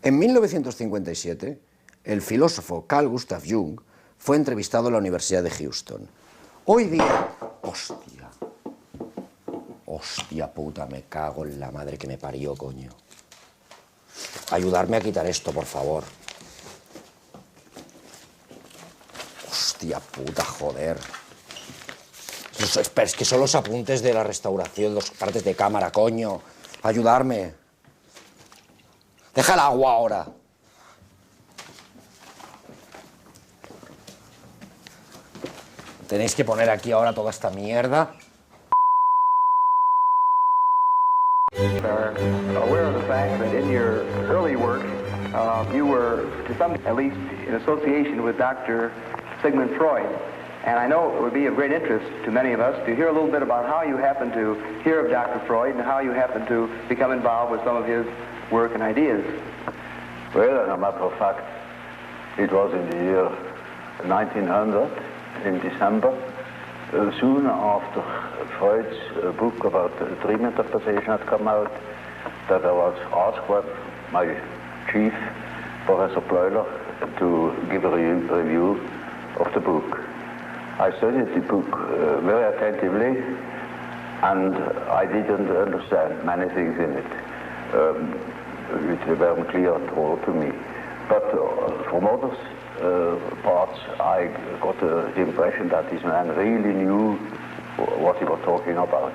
En 1957, el filósofo Carl Gustav Jung fue entrevistado en la Universidad de Houston. Hoy día... ¡Hostia! Hostia puta, me cago en la madre que me parió, coño. Ayudarme a quitar esto, por favor. Hostia puta, joder. Es que son los apuntes de la restauración, los partes de cámara, coño. Ayudarme. Deja el agua ahora. Tenéis que poner aquí ahora toda esta mierda. Are aware of the fact that in your early work you were, to some, at least, in association with Dr. Sigmund Freud. And I know it would be of great interest to many of us to hear a little bit about how you happened to hear of Dr. Freud and how you happened to become involved with some of his work and ideas. Well, as a matter of fact, it was in the year 1900, in December, soon after Freud's book about dream interpretation had come out, that I was asked by my chief, Professor Bleuler, to give a review of the book. I studied the book very attentively, and I didn't understand many things in it, which weren't clear at all to me. But from others parts, I got the impression that this man really knew what he was talking about.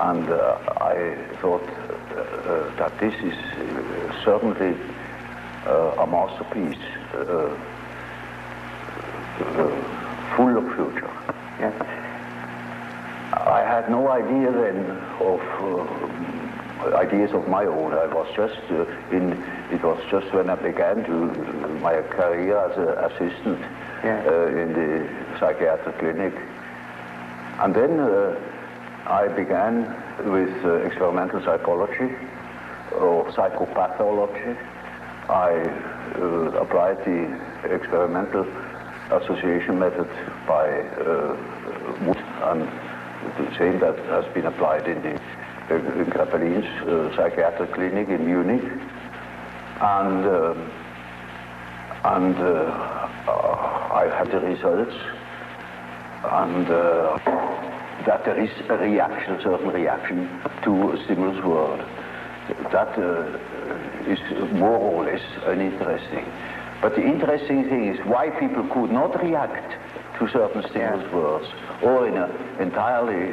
And I thought that this is certainly a masterpiece, full of future. Yes. I had no idea then of ideas of my own. I was just it was just when I began my career as an assistant in the psychiatric clinic. And then I began with experimental psychology or psychopathology. I applied the experimental association method by Wood, and the same that has been applied in Krappelin's psychiatric clinic in Munich. And I had the results, and that there is a reaction, a certain reaction to a stimulus world. That is more or less uninteresting. But the interesting thing is why people could not react to certain stimulus worlds, or in an entirely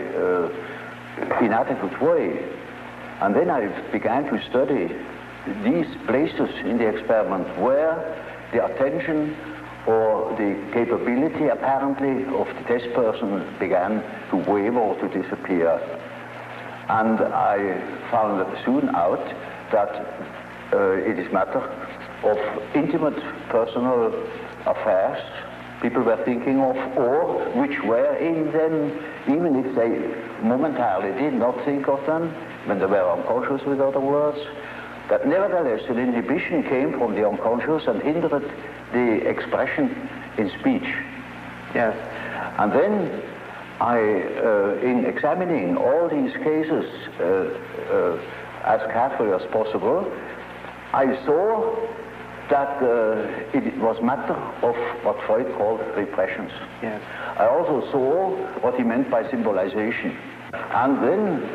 inadequate way. And then I began to study these places in the experiment where the attention or the capability apparently of the test person began to waver or to disappear. And I found soon out that it is matter of intimate personal affairs people were thinking of, or which were in them, even if they momentarily did not think of them, when they were unconscious, with other words, that nevertheless an inhibition came from the unconscious and hindered the expression in speech. Yes. And then I, in examining all these cases as carefully as possible, I saw that it was matter of what Freud called repressions. Yes. I also saw what he meant by symbolization. And then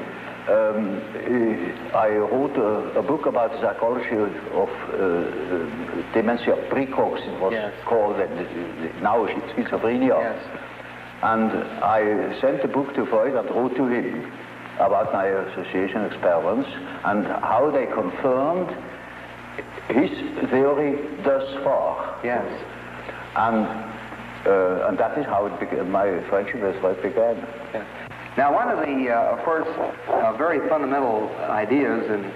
I wrote a book about the psychology of dementia precox, it was called, now schizophrenia. Yes. And I sent the book to Freud and wrote to him about my association experiments and how they confirmed his theory thus far. Yes. And that is how it began, my friendship with Freud began. Yes. Now, one of the, of course, very fundamental ideas in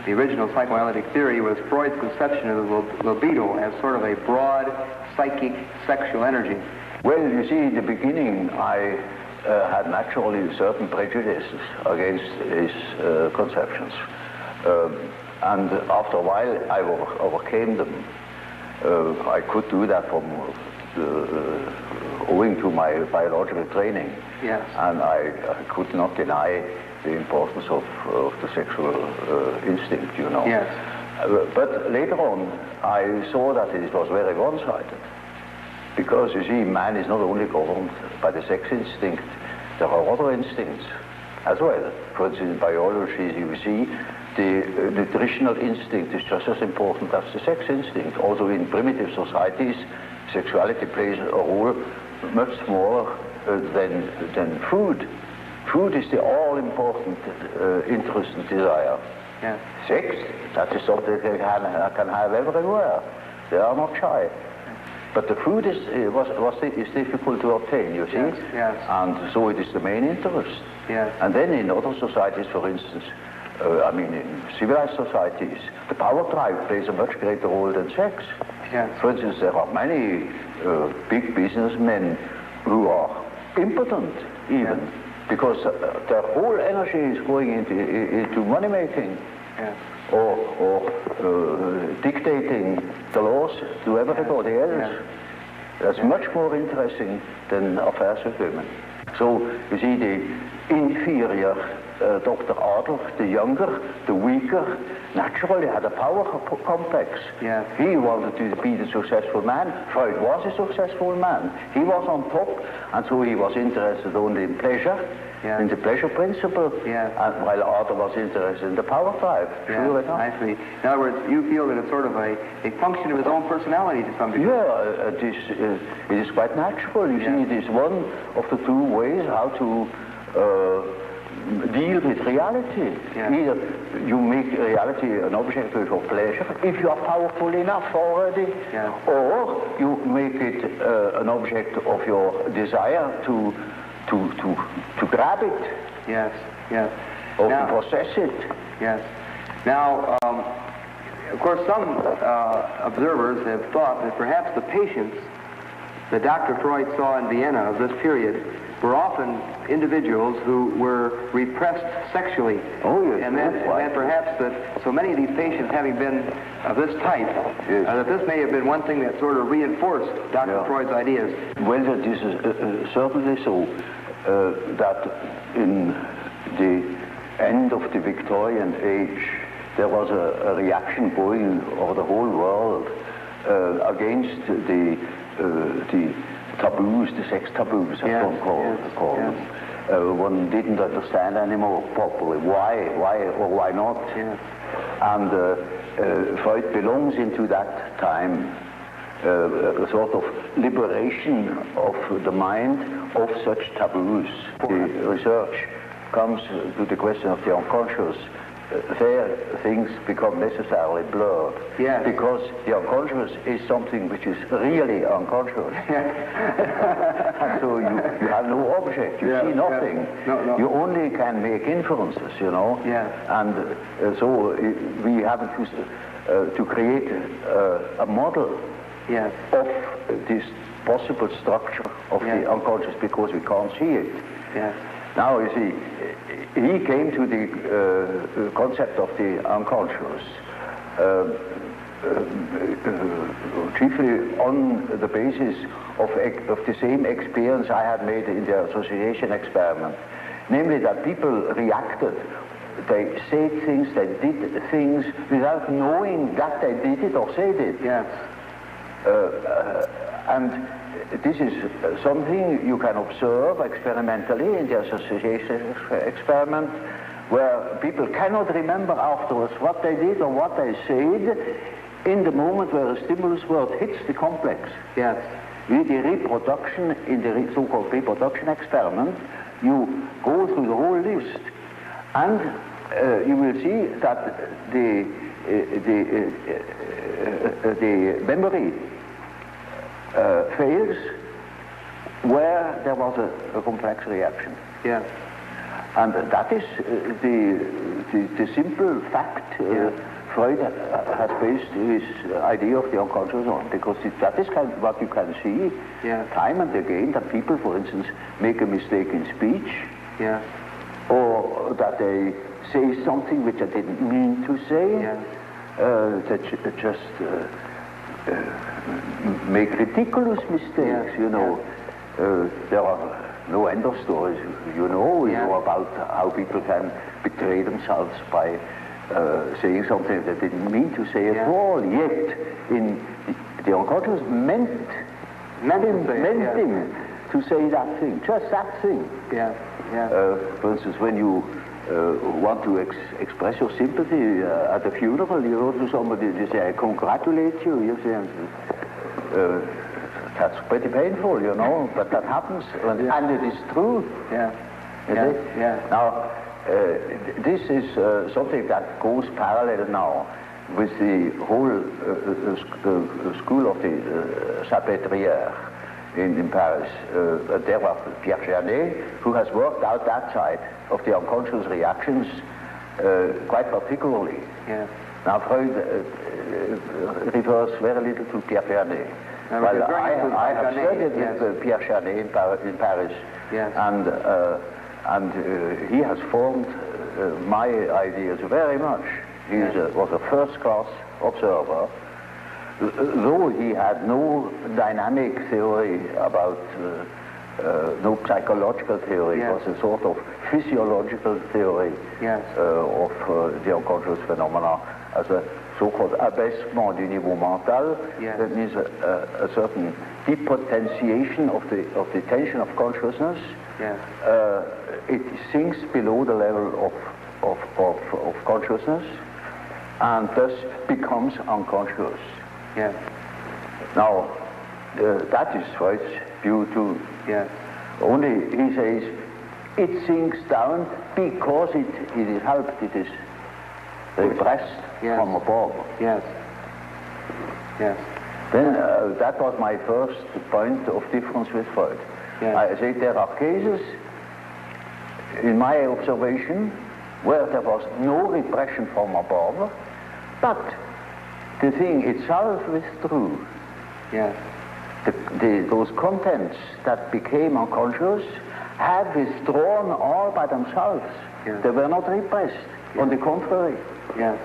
the original psychoanalytic theory was Freud's conception of the libido as sort of a broad psychic sexual energy. Well, you see, in the beginning, I had naturally certain prejudices against his conceptions. And after a while, I overcame them. I could do that from owing to my biological training. Yes. And I could not deny the importance of the sexual instinct, you know. Yes. But later on, I saw that it was very one-sided. Because, you see, man is not only governed by the sex instinct, there are other instincts as well. For instance, in biology, you see, the nutritional instinct is just as important as the sex instinct. Also in primitive societies, sexuality plays a role much smaller than food. Food is the all-important interest and desire. Yeah. Sex, that is something they can have everywhere. They are not shy. But the food is difficult to obtain, you see? Yes, yes. And so it is the main interest. Yes. And then in other societies, for instance, in civilized societies, the power drive plays a much greater role than sex. Yes. For instance, there are many big businessmen who are impotent, even, because their whole energy is going into money making. Yes. Or dictating the laws to everybody else. Yeah. That's much more interesting than affairs with women. So, you see, the inferior Dr. Adolf, the younger, the weaker, naturally had a power complex. Yeah. He wanted to be the successful man. Freud was a successful man. He was on top, and so he was interested only in pleasure, in the pleasure principle, and while Adolf was interested in the power drive. Sure enough. I see. In other words, you feel that it's sort of a function of his own personality to some degree. Yeah, it is quite natural. You see, it is one of the two ways how to deal with reality. Yeah. Either you make reality an object of your pleasure, if you are powerful enough already, or you make it an object of your desire to grab it. Yes, yes. Or to possess it. Yes. Now, of course, some observers have thought that perhaps the patients that Dr. Freud saw in Vienna of this period were often individuals who were repressed sexually. Oh, yes. And perhaps that so many of these patients having been of this type, that this may have been one thing that sort of reinforced Dr. Freud's ideas. Well, that is certainly so. That in the end of the Victorian age, there was a reaction going over the whole world against the taboos, the sex taboos, as one called them. One didn't understand anymore properly why or why not. And Freud belongs into that time, a sort of liberation of the mind of such taboos. The research comes to the question of the unconscious. There things become necessarily blurred, because the unconscious is something which is really unconscious. And so you have no object, you see nothing. No. You only can make inferences, you know. And so we have to create a model of this possible structure of the unconscious, because we can't see it. Now, you see, he came to the concept of the unconscious chiefly on the basis of the same experience I had made in the association experiment, namely that people reacted. They said things, they did things without knowing that they did it or said it. And this is something you can observe experimentally in the association experiment, where people cannot remember afterwards what they did or what they said in the moment where a stimulus word hits the complex. With the reproduction, in the so-called reproduction experiment, you go through the whole list, and you will see that the memory fails where there was a complex reaction. And that is the simple fact Freud has based his idea of the unconscious on, because that is kind of what you can see time and again, that people, for instance, make a mistake in speech, or that they say something which they didn't mean to say, that just make ridiculous mistakes, you know. There are no end of stories, you know about how people can betray themselves by saying something that they didn't mean to say at all, yet in the unconscious meant him to say that thing, just that thing. Yeah, yeah. For instance, when you want to express your sympathy at a funeral, you go to somebody, you say, I congratulate you. You say, that's pretty painful, you know, but that happens, and it is true. Yeah. Yeah. Now, this is something that goes parallel now with the whole school of the Salpêtrière in Paris. There was Pierre Janet, who has worked out that side of the unconscious reactions quite particularly. Yeah. Now, Freud refers very little to Pierre Janet. Well, I have studied with Pierre Janet in Paris, yes. and he has formed my ideas very much. He was a first-class observer, though he had no dynamic theory about, no psychological theory. Yes. It was a sort of physiological theory of the unconscious phenomena as a so-called abaissement du niveau mental. Yes. That means a certain depotentiation of the tension of consciousness. Yes. It sinks below the level of consciousness and thus becomes unconscious. Yes. Now, that is Freud's view too. Yes. Only he says it sinks down because it is helped, it is repressed from above. Yes. Yes. Then that was my first point of difference with Freud. Yes. I say there are cases, in my observation, where there was no repression from above, but the thing itself withdrew. Yes. Those contents that became unconscious had withdrawn all by themselves. Yes. They were not repressed. Yes. On the contrary. Yes.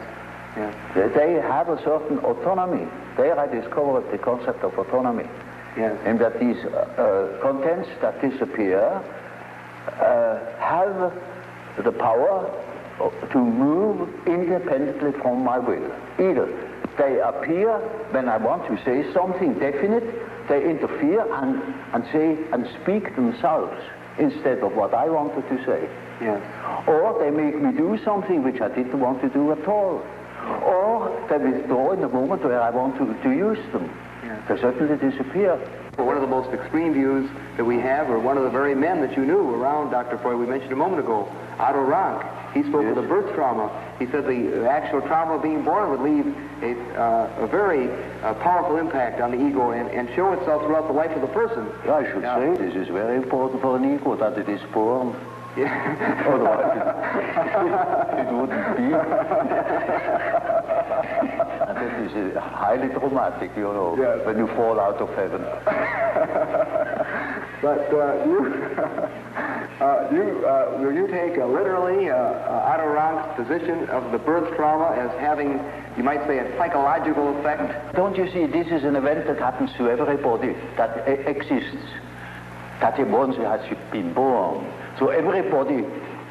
Yes. They had a certain autonomy. There I discovered the concept of autonomy. Yes. And that these contents that disappear have the power to move independently from my will. Either they appear when I want to say something definite, they interfere and say and speak themselves instead of what I wanted to say. Yes. Or they make me do something which I didn't want to do at all. Or they withdraw in the moment where I want to use them. Yes. They certainly disappear. Well, one of the most extreme views that we have, or one of the very men that you knew around Dr. Freud, we mentioned a moment ago, Otto Rank. He spoke of the birth trauma. He said the actual trauma of being born would leave a very powerful impact on the ego and show itself throughout the life of the person. I should say this is very important for an ego, that it is born. Yeah. Otherwise it wouldn't be. And that is highly traumatic, you know, yes. when you fall out of heaven. But you take literally Otto Rank's position of the birth trauma as having, you might say, a psychological effect? Don't you see, this is an event that happens to everybody that exists, that once has been born. So everybody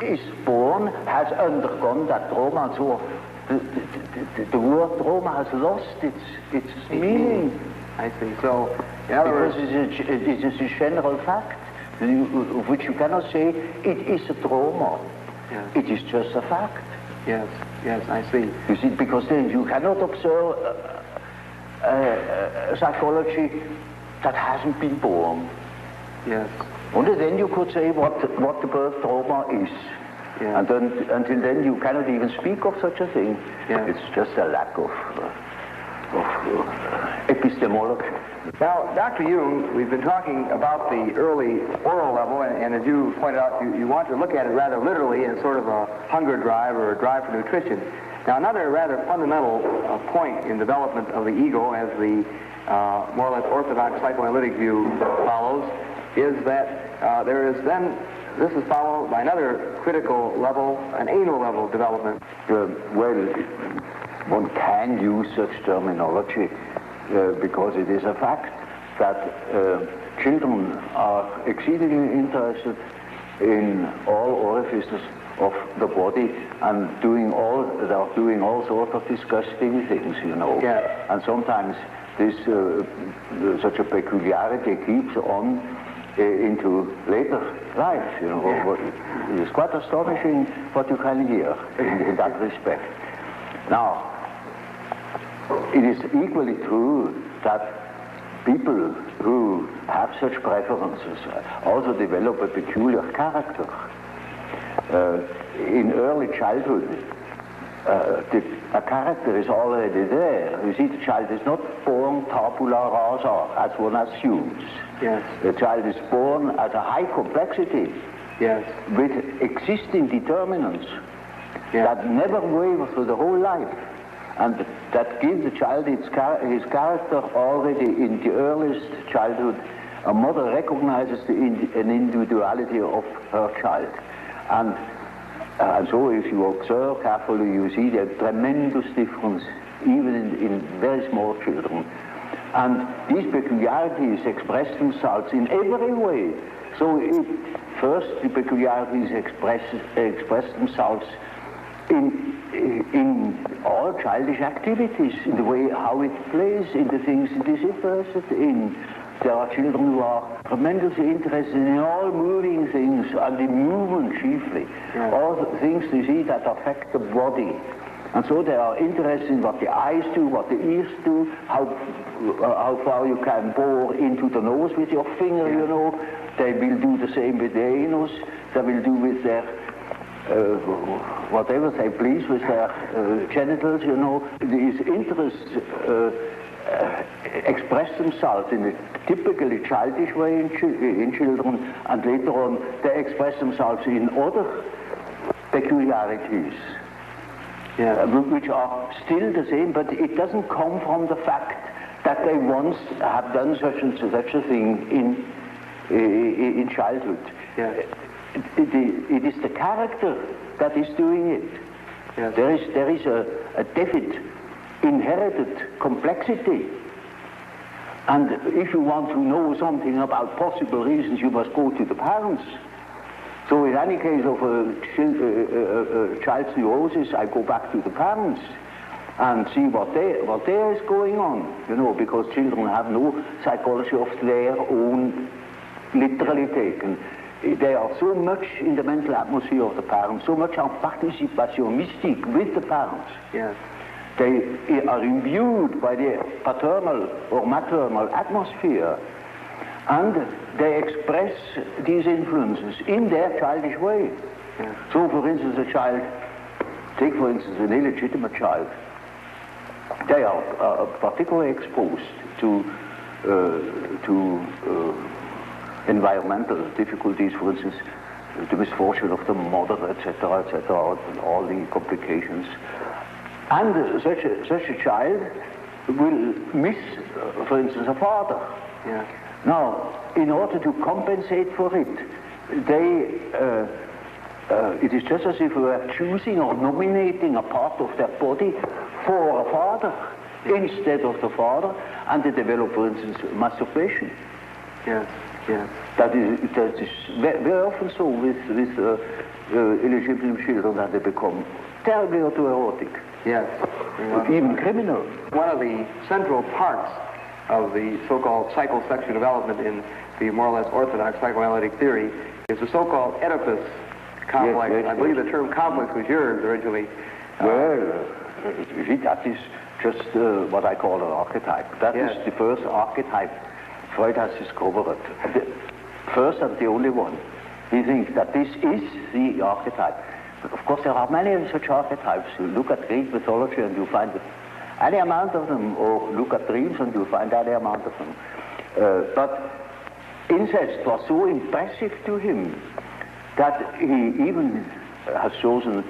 is born, has undergone that trauma, so the word trauma has lost its meaning. I see. So, in other words, it is a general fact, of which you cannot say it is a trauma. Yes. It is just a fact. Yes, yes, I see. You see, because then you cannot observe psychology that hasn't been born. Yes. Only then you could say what the birth trauma is. Yeah. And then, until then you cannot even speak of such a thing. Yeah. It's just a lack of epistemology. Now, Dr. Jung, we've been talking about the early oral level, and as you pointed out, you want to look at it rather literally as sort of a hunger drive or a drive for nutrition. Now, another rather fundamental point in development of the ego, as the more or less orthodox psychoanalytic view follows, is that there is then, this is followed by another critical level, an anal level of development. Well, one can use such terminology because it is a fact that children are exceedingly interested in all orifices of the body and doing all sorts of disgusting things, you know. Yeah. And sometimes this such a peculiarity keeps on into later life, you know. Yeah. It is quite astonishing what you can hear in that respect. Now, it is equally true that people who have such preferences also develop a peculiar character. In early childhood, a character is already there. You see, the child is not born tabula rasa, as one assumes. Yes. The child is born as a high complexity, Yes. with existing determinants Yeah. that never waver through the whole life, and that gives the child his character already in the earliest childhood. A mother recognizes an individuality of her child, and so if you observe carefully, you see the tremendous difference even in very small children. And these peculiarities express themselves in every way. So first, the peculiarities express themselves in all childish activities, in the way how it plays, in the things it is interested in. There are children who are tremendously interested in all moving things, and in movement chiefly. Yeah. All the things you see that affect the body. And so they are interested in what the eyes do, what the ears do, how far you can bore into the nose with your finger, Yeah. you know. They will do the same with their anus. They will do with their whatever they please with their genitals, you know. These interests express themselves in a typically childish way in children, and later on they express themselves in other peculiarities. Yeah. Which are still the same, but it doesn't come from the fact that they once have done such and such a thing in childhood. Yeah. It is the character that is doing it. Yes. There is a definite inherited complexity. And if you want to know something about possible reasons, you must go to the parents. So in any case of a child's neurosis, I go back to the parents and see what there is going on, you know, because children have no psychology of their own, literally taken. They are so much in the mental atmosphere of the parents, so much en participation mystique with the parents. Yes. They are imbued by the paternal or maternal atmosphere, and they express these influences in their childish way. Yeah. So, for instance, a child, take for instance an illegitimate child, they are particularly exposed to environmental difficulties, for instance, the misfortune of the mother, etc., all the complications. And such a child will miss, for instance, a father. Yeah. Now, in order to compensate for it, it is just as if we were choosing or nominating a part of their body for a father instead of the father, and they develop, for instance, masturbation. Yes. Yes. That is very often so with illegitimate children, that they become terribly autoerotic. Yes. Even criminal. One of the central parts of the so-called psychosexual development in the more or less orthodox psychoanalytic theory is the so-called Oedipus complex. Yes, I believe the term complex was yours originally. Well, you see, that is just what I call an archetype. That Yes. is the first archetype Freud has discovered. The first and the only one. He thinks that this is the archetype. But of course, there are many such archetypes. You look at Greek mythology and you find any amount of them, or look at dreams and you find any amount of them. But incest was so impressive to him that he even has chosen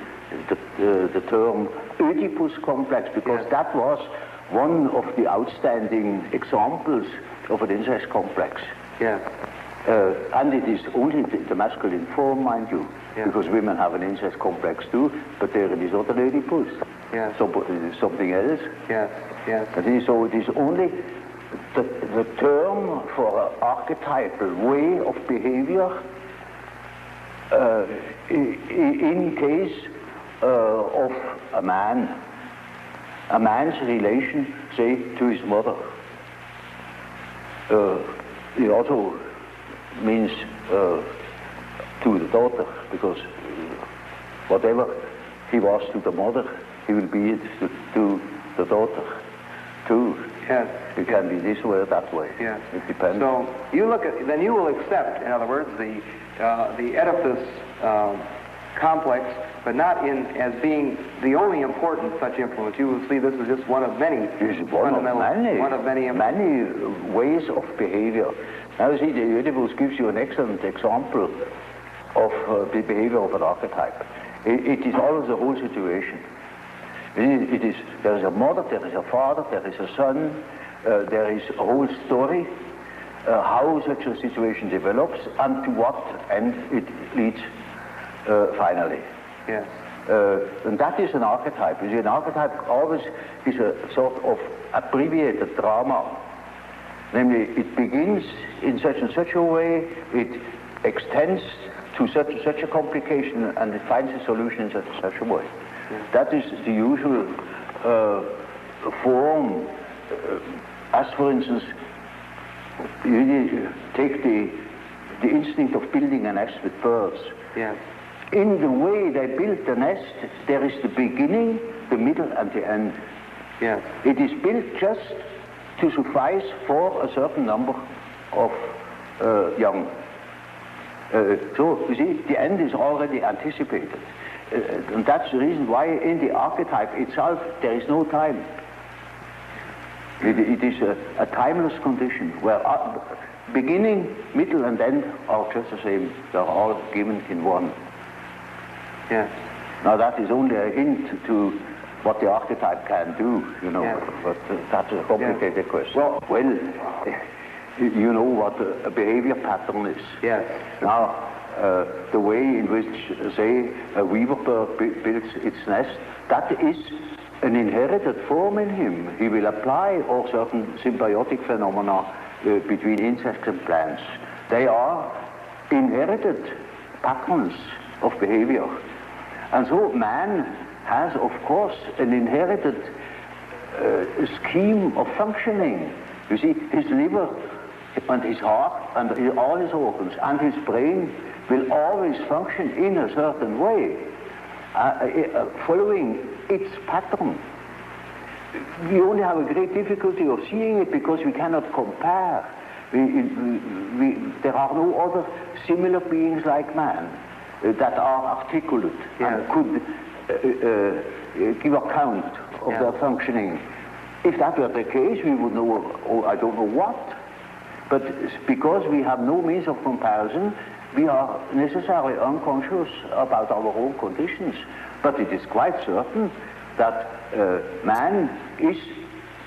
the term Oedipus complex, because Yes. that was one of the outstanding examples of an incest complex. Yes. And it is only the masculine form, mind you, Yeah. because women have an incest complex too, but there it is not an Oedipus. Yes. So it is something else. Yes. Yes. So it is only the term for an archetypal way of behavior In case of a man's relation, say, to his mother, it also means to the daughter, because whatever he was to the mother, he will be it to the daughter too. Yes. It can be this way or that way. Yes. It depends. So you look at, then you will accept, in other words, the Oedipus complex, but not in as being the only important such influence. You will see this is just one of many fundamental, one of many ways of behavior. Now, see, the Oedipus gives you an excellent example of the behavior of an archetype. It is always the whole situation. There is a mother, there is a father, there is a son, there is a whole story, how such a situation develops, and to what end it leads finally. Yes. And that is an archetype. You see, an archetype always is a sort of abbreviated drama. Namely, it begins in such and such a way, it extends to such a complication, and it finds a solution in such a way. Yeah. That is the usual form. As for instance, you take the instinct of building a nest with birds. Yeah. In the way they build the nest, there is the beginning, the middle, and the end. Yeah. It is built just to suffice for a certain number of young. So, you see, the end is already anticipated. And that's the reason why in the archetype itself there is no time. It is a timeless condition where beginning, middle, and end are just the same. They're all given in one. Yes. Now that is only a hint to what the archetype can do, you know, yes. But that's a complicated question. Well, you know what a behavior pattern is. Yes. Now, the way in which, say, a weaver bird builds its nest, that is an inherited form in him. He will apply all certain symbiotic phenomena between insects and plants. They are inherited patterns of behavior. And so man has, of course, an inherited scheme of functioning. You see, his liver and his heart and all his organs and his brain will always function in a certain way, following its pattern. We only have a great difficulty of seeing it because we cannot compare. There are no other similar beings like man that are articulate and could give account of their functioning. If that were the case, we would know, I don't know what. But because we have no means of comparison, we are necessarily unconscious about our own conditions. But it is quite certain that man is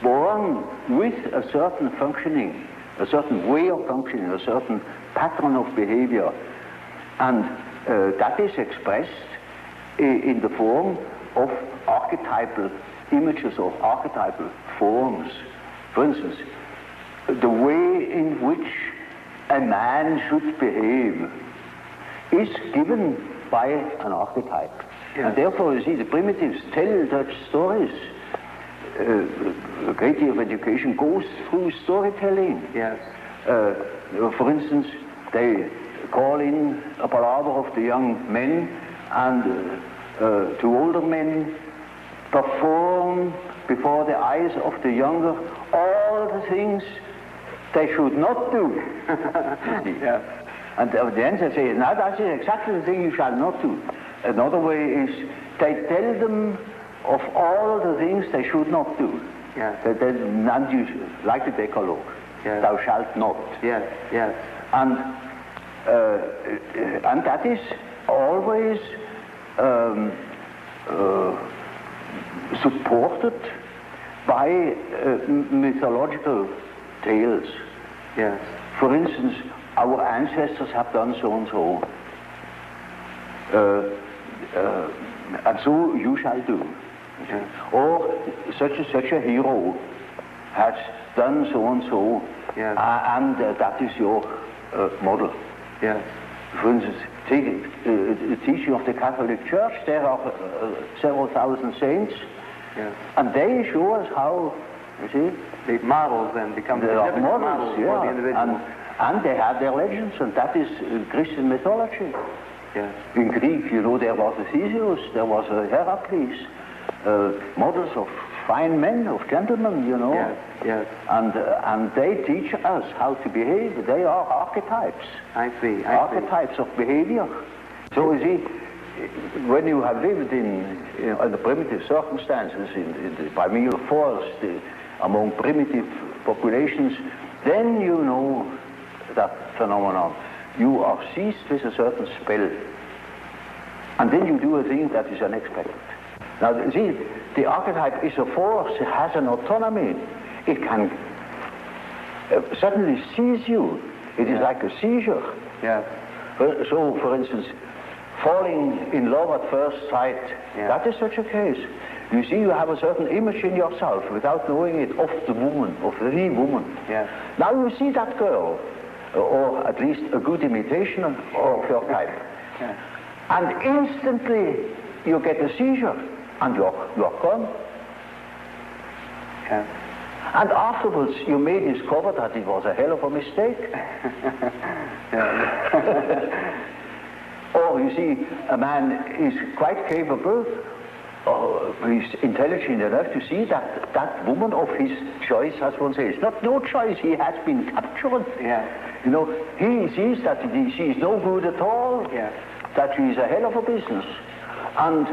born with a certain functioning, a certain way of functioning, a certain pattern of behavior. And that is expressed in the form of archetypal images, of archetypal forms. For instance, the way in which a man should behave is given by an archetype. Yeah. And therefore, you see, the primitives tell such stories. A great deal of education goes through storytelling. Yes. For instance, they call in a palaver of the young men and to older men, perform before the eyes of the younger all the things they should not do. Yeah. And at the end they say, now that is exactly the thing you shall not do. Another way is they tell them of all the things they should not do. Yeah. And you, like the Decalogue, yes. Thou shalt not. Yes, yes. And that is always supported by mythological tales. Yes. For instance, our ancestors have done so and so, and so you shall do. Yes. Or such a hero has done so and so, yes. And that is your model. Yes. for instance, take the teaching of the Catholic Church. There are several thousand saints, and they show us how, you see, the models then become they are models for the individual. And they have their legends, and that is Christian mythology. Yes. In Greek, you know, there was a Theseus, there was a Heracles, models of fine men, of gentlemen, you know. Yes, yes. And they teach us how to behave. They are archetypes. I see. Archetypes of behavior. So you see, when you have lived in the primitive circumstances, in the primeval forest, among primitive populations, then you know that phenomenon. You are seized with a certain spell, and then you do a thing that is unexpected. Now, see, the archetype is a force. It has an autonomy. It can suddenly seize you. It is like a seizure. Yes. So, for instance, falling in love at first sight, that is such a case. You see, you have a certain image in yourself without knowing it of the woman, of the woman. Yes. Now you see that girl, or at least a good imitation of your type. Yes. And instantly you get a seizure, and you're gone. Yes. And afterwards you may discover that it was a hell of a mistake. Or you see, a man is quite capable, he's intelligent enough to see that that woman of his choice, as one says, not no choice, he has been captured. Yeah. You know, he sees that she is no good at all, that she is a hell of a business. And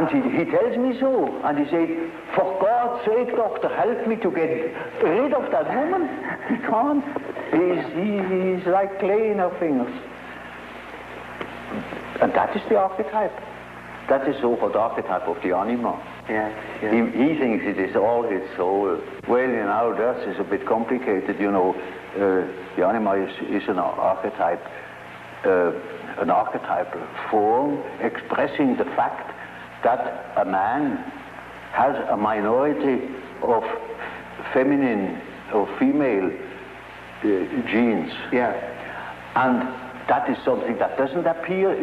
he tells me so, and he said, for God's sake, doctor, help me to get rid of that woman. He can't. He's like clay in her fingers. And that is the archetype. That is so-called archetype of the anima. Yes, yes. He thinks it is all his soul. Well, you know, that is a bit complicated, you know. The anima is an archetype, an archetypal form expressing the fact that a man has a minority of feminine or female genes. Yeah. And that is something that doesn't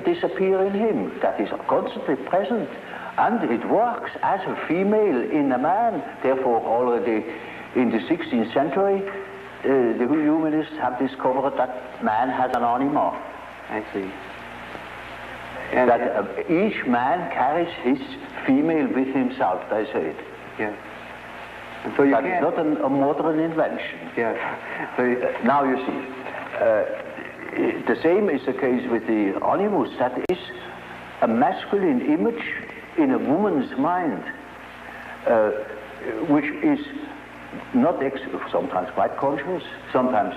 disappear in him. That is constantly present. And it works as a female in a man. Therefore, already in the 16th century, the humanists have discovered that man has an anima. I see. And that each man carries his female with himself, they say it. Yes. And so you that is not a modern invention. Yes. So now you see, the same is the case with the animus. That is a masculine image in a woman's mind, which is not sometimes quite conscious, sometimes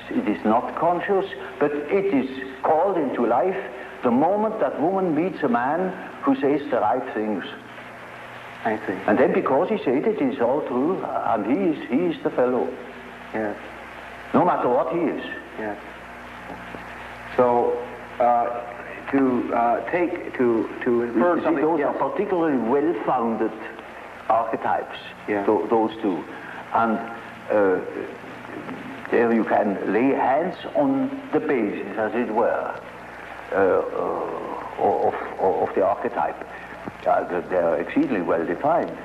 it is not conscious, but it is called into life the moment that woman meets a man who says the right things. I see. And then because he said it is all true, and he is the fellow. Yes. No matter what he is. Yes. So, to infer something. Those are particularly well-founded archetypes. Yeah. Those two, and there you can lay hands on the basis, as it were, of the archetype. They are exceedingly well defined.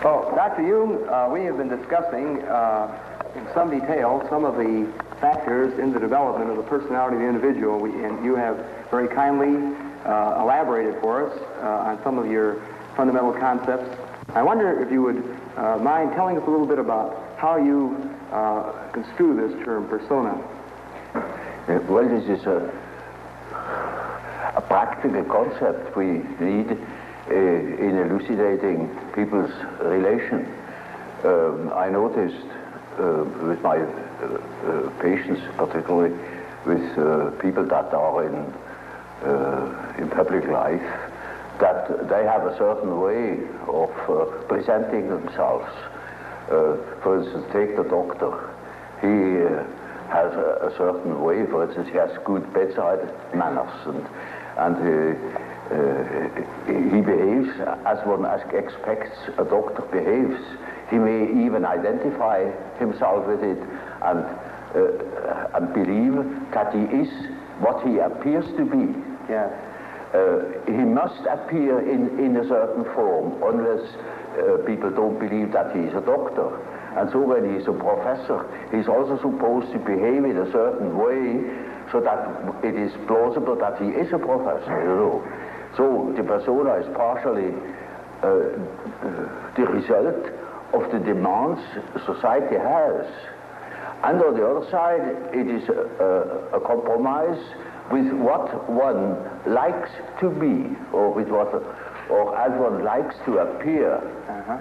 Oh, Dr. Jung, we have been discussing in some detail some of the factors in the development of the personality of the individual, and you have very kindly elaborated for us on some of your fundamental concepts. I wonder if you would mind telling us a little bit about how you construe this term, persona. Well, this is a practical concept we need in elucidating people's relation. I noticed with my patients, particularly with people that are in public life, that they have a certain way of presenting themselves. For instance, take the doctor. He has a certain way. For instance, he has good bedside manners, and he behaves as one expects a doctor behaves. He may even identify himself with it, and and believe that he is what he appears to be. Yeah. He must appear in a certain form, unless people don't believe that he is a doctor. And so when he is a professor, he's also supposed to behave in a certain way so that it is plausible that he is a professor, you know. So the persona is partially the result of the demands society has. And on the other side, it is a compromise with what one likes to be, or with what, or as one likes to appear,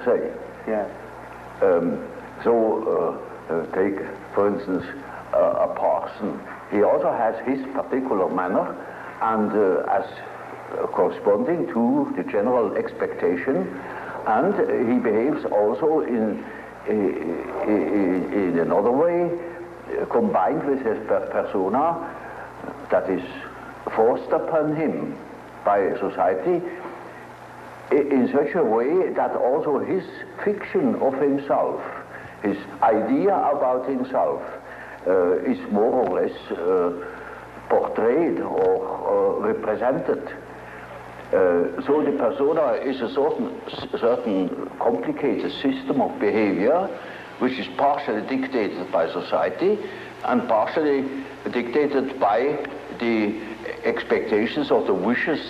say. Yeah. Take, for instance, a parson. He also has his particular manner, and as corresponding to the general expectation, and he behaves also in another way, combined with his persona that is forced upon him by society, in such a way that also his fiction of himself, his idea about himself, is more or less portrayed or represented. So the persona is a certain complicated system of behavior which is partially dictated by society and partially dictated by the expectations or the wishes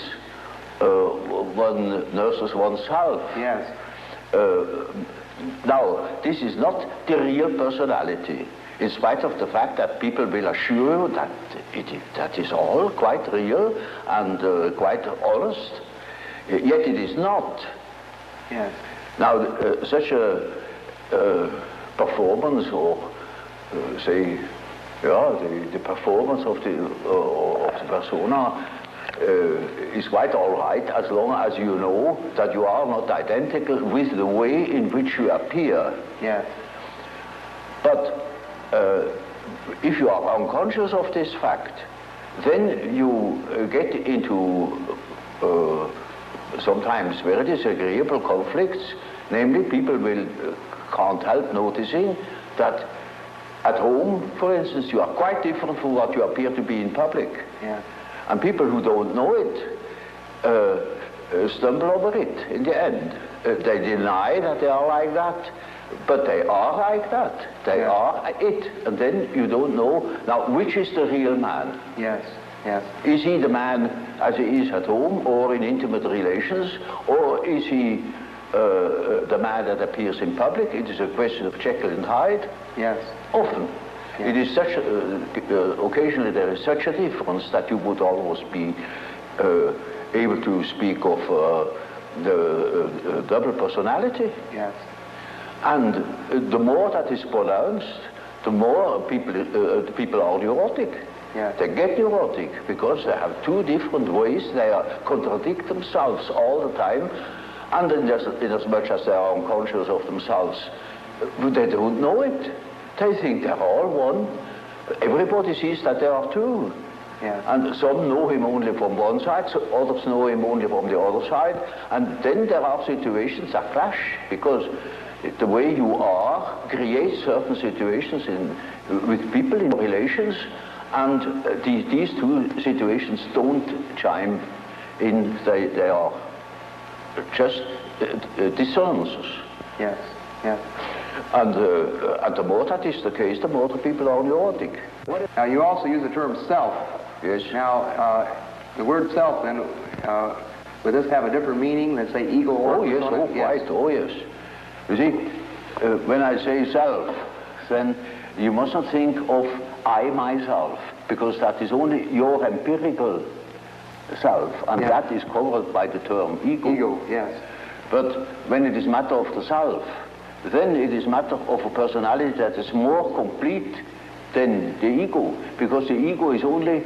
one nurses oneself. Yes. Now, this is not the real personality, in spite of the fact that people will assure you that that is all quite real and quite honest, yet it is not. Yes. Now, such a performance, or say, the performance of the persona is quite all right, as long as you know that you are not identical with the way in which you appear. Yes. But if you are unconscious of this fact, then you get into sometimes very disagreeable conflicts. Namely, people can't help noticing that at home, for instance, you are quite different from what you appear to be in public. Yes. And people who don't know it stumble over it in the end. They deny that they are like that, but they are like that. They are it. And then you don't know, now, which is the real man? Yes. Yes. Is he the man as he is at home or in intimate relations, or is he the man that appears in public? It is a question of Jekyll and Hyde. Yes. Often. It is such occasionally there is such a difference that you would almost be able to speak of the double personality. Yes. And the more that is pronounced, the more people are neurotic. Yes. They get neurotic because they have two different ways. They contradict themselves all the time, and in as much as they are unconscious of themselves, they don't know it. They think they're all one. Everybody sees that there are two. Yeah. And some know him only from one side, so others know him only from the other side. And then there are situations that clash, because the way you are creates certain situations with people in relations, and these two situations don't chime in. They are just dissonances. Yes. Yes. And the more that is the case, the more the people are neurotic. Now, you also use the term self. Yes. Now, the word self, then, would this have a different meaning than, say, ego or Oh, yes, persona? oh, quite, oh, yes. You see, when I say self, then you must not think of I, myself, because that is only your empirical self, and that is covered by the term ego. Ego, yes. But when it is matter of the self, then it is matter of a personality that is more complete than the ego, because the ego is only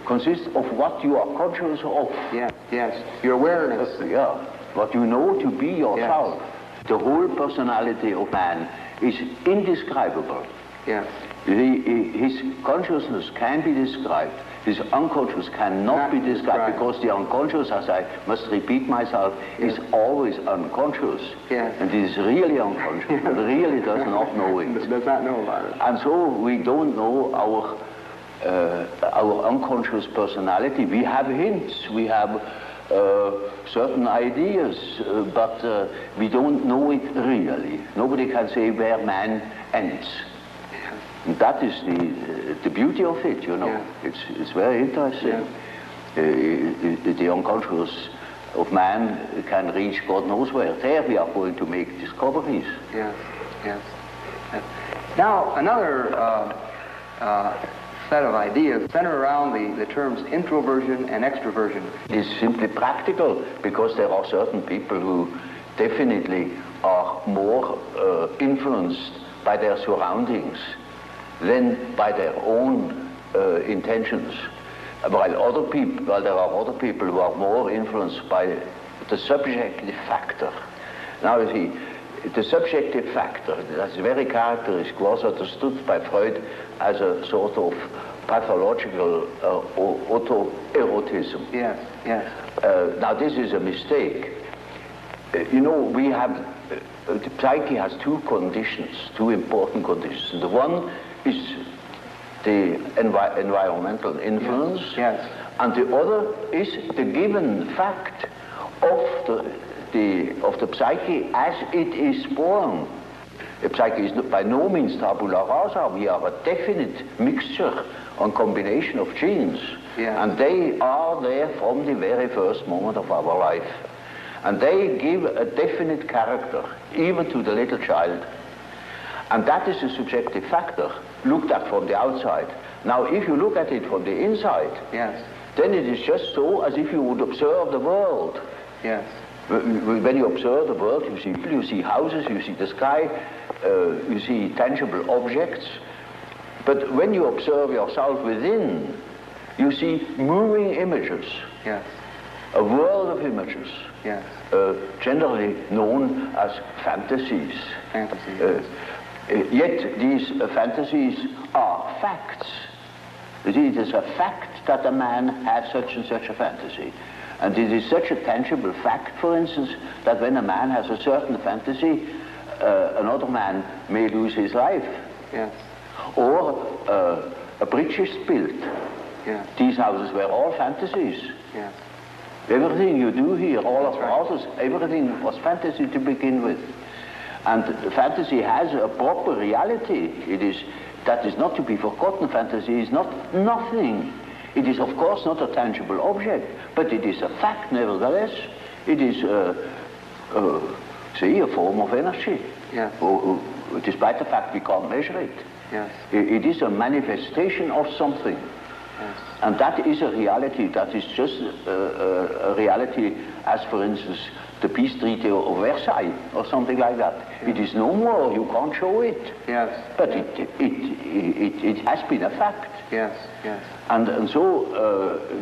consists of what you are conscious of. Yes, yes. Your awareness. Yeah, what you know to be yourself. Yes. The whole personality of man is indescribable. Yes. His consciousness can be described. His unconscious cannot be described because the unconscious, as I must repeat myself, is always unconscious. Yes. And it is really unconscious, but really does not know it. Does not know about it. And so we don't know our unconscious personality. We have hints, we have certain ideas, but we don't know it really. Nobody can say where man ends. And that is the beauty of it, you know. Yeah. It's very interesting. Yeah. The unconscious of man can reach God knows where. There we are going to make discoveries. Yes, yes. Now, another set of ideas center around the terms introversion and extroversion. It is simply practical because there are certain people who definitely are more influenced by their surroundings than by their own intentions. While there are other people who are more influenced by the subjective factor. Now you see, the subjective factor, that's very characteristic, was understood by Freud as a sort of pathological autoerotism. Yes, yes. Now this is a mistake. You know, we have, the psyche has two conditions, two important conditions. The one is the environmental influence, yes. And the other is the given fact of the psyche as it is born. The psyche is by no means tabula rasa. We are a definite mixture and combination of genes, and they are there from the very first moment of our life. And they give a definite character, even to the little child. And that is a subjective factor, looked at from the outside. Now, if you look at it from the inside, then it is just so as if you would observe the world. Yes. When you observe the world, you see houses, you see the sky, you see tangible objects. But when you observe yourself within, you see moving images. Yes. A world of images. Yes. Generally known as fantasies. Fantasies. Yet these fantasies are facts. It is a fact that a man has such and such a fantasy. And it is such a tangible fact, for instance, that when a man has a certain fantasy, another man may lose his life. Yes. Or a bridge is built. Yes. These houses were all fantasies. Yes. Everything you do here, all of the houses, everything was fantasy to begin with. And fantasy has a proper reality. That is not to be forgotten. Fantasy is not nothing. It is, of course, not a tangible object, but it is a fact, nevertheless. It is, say, a form of energy. Yes. Despite the fact we can't measure it. Yes. It is a manifestation of something. Yes. And that is a reality. That is just a reality as, for instance, the peace treaty of Versailles or something like that. Yes. It is no more. You can't show it. Yes. But it has been a fact. Yes. Yes. And so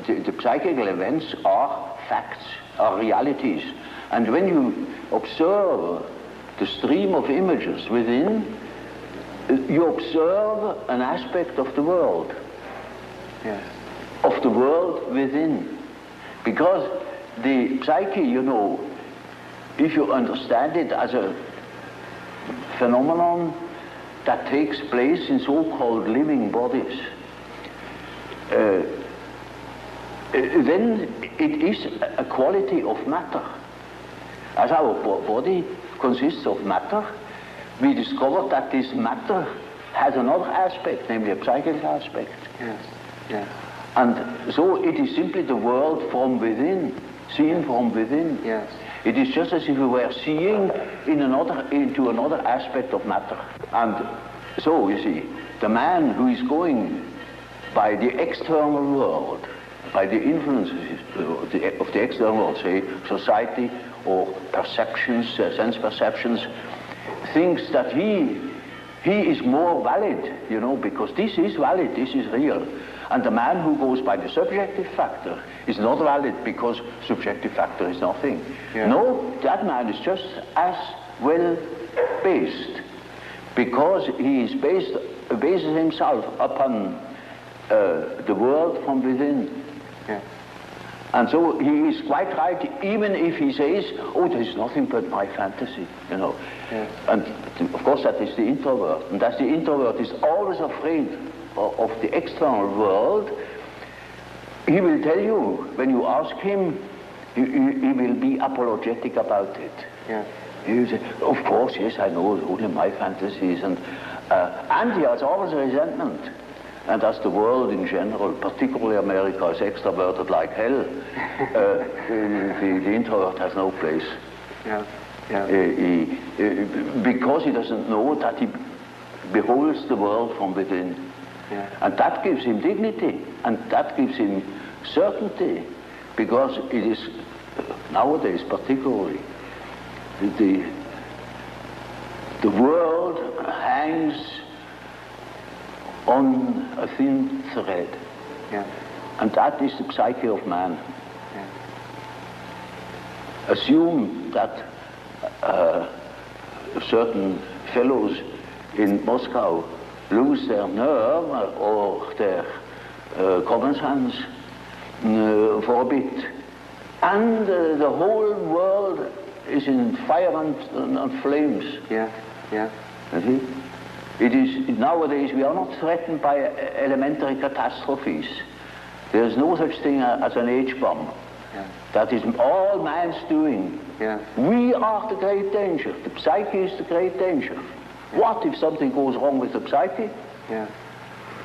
the psychical events are facts, are realities. And when you observe the stream of images within, you observe an aspect of the world. Yes. Of the world within. Because the psyche, you know, if you understand it as a phenomenon that takes place in so-called living bodies, then it is a quality of matter. As our body consists of matter, we discovered that this matter has another aspect, namely a psychic aspect. Yes. Yes. And so it is simply the world from within, seen from within. Yes. It is just as if we were seeing into another aspect of matter. And so, you see, the man who is going by the external world, by the influences of the external world, say society or perceptions, sense perceptions, thinks that he is more valid, you know, because this is valid, this is real. And the man who goes by the subjective factor is not valid because subjective factor is nothing. Yeah. No, that man is just as well based because he is bases himself upon the world from within. Yeah. And so he is quite right, even if he says, oh, there's nothing but my fantasy, you know. Yeah. And of course that is the introvert. And that the introvert is always afraid of the external world. He will tell you, when you ask him, he will be apologetic about it. Yeah. He will say, of course, yes, I know only my fantasies. And he has always a resentment. And as the world in general, particularly America, is extroverted like hell, the introvert has no place. Yeah. Yeah. Because he doesn't know that he beholds the world from within. Yeah. And that gives him dignity, and that gives him certainty, because it is, nowadays particularly, the world hangs on a thin thread. Yeah. And that is the psyche of man. Yeah. Assume that certain fellows in Moscow lose their nerve or their common sense for a bit, and the whole world is in fire and flames. Yeah. Yeah. You see? It is, nowadays we are not threatened by elementary catastrophes. There is no such thing as an H-bomb. Yeah. That is all man's doing. Yeah. We are the great danger. The psyche is the great danger. Yeah. What if something goes wrong with the psyche? Yeah.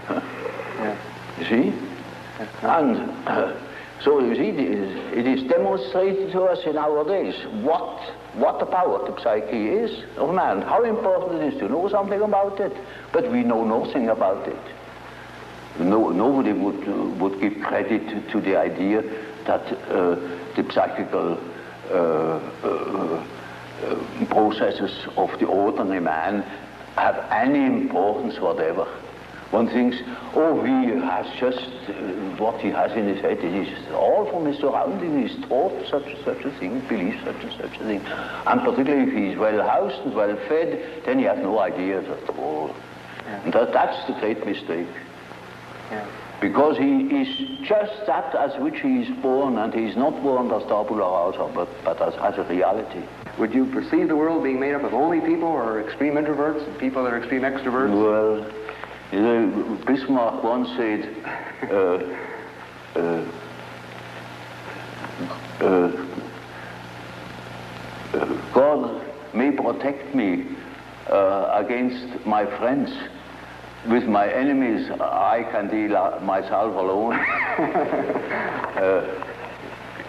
Yeah. You see? Yeah. And so you see, it is demonstrated to us in our days what the power of the psyche is of man, how important it is to know something about it, but we know nothing about it. Nobody would give credit to the idea that the psychical processes of the ordinary man have any importance whatever. One thinks, oh, he has just what he has in his head. It is all from his surroundings. He's taught such a thing, believes such a thing. And particularly if he's well housed and well fed, then he has no ideas at all. Yeah. And that's the great mistake. Yeah. Because he is just that as which he is born, and he is not born as tabula rasa, but as a reality. Would you perceive the world being made up of only people or extreme introverts and people that are extreme extroverts? Well, you know, Bismarck once said, God may protect me against my friends. With my enemies, I can deal myself alone.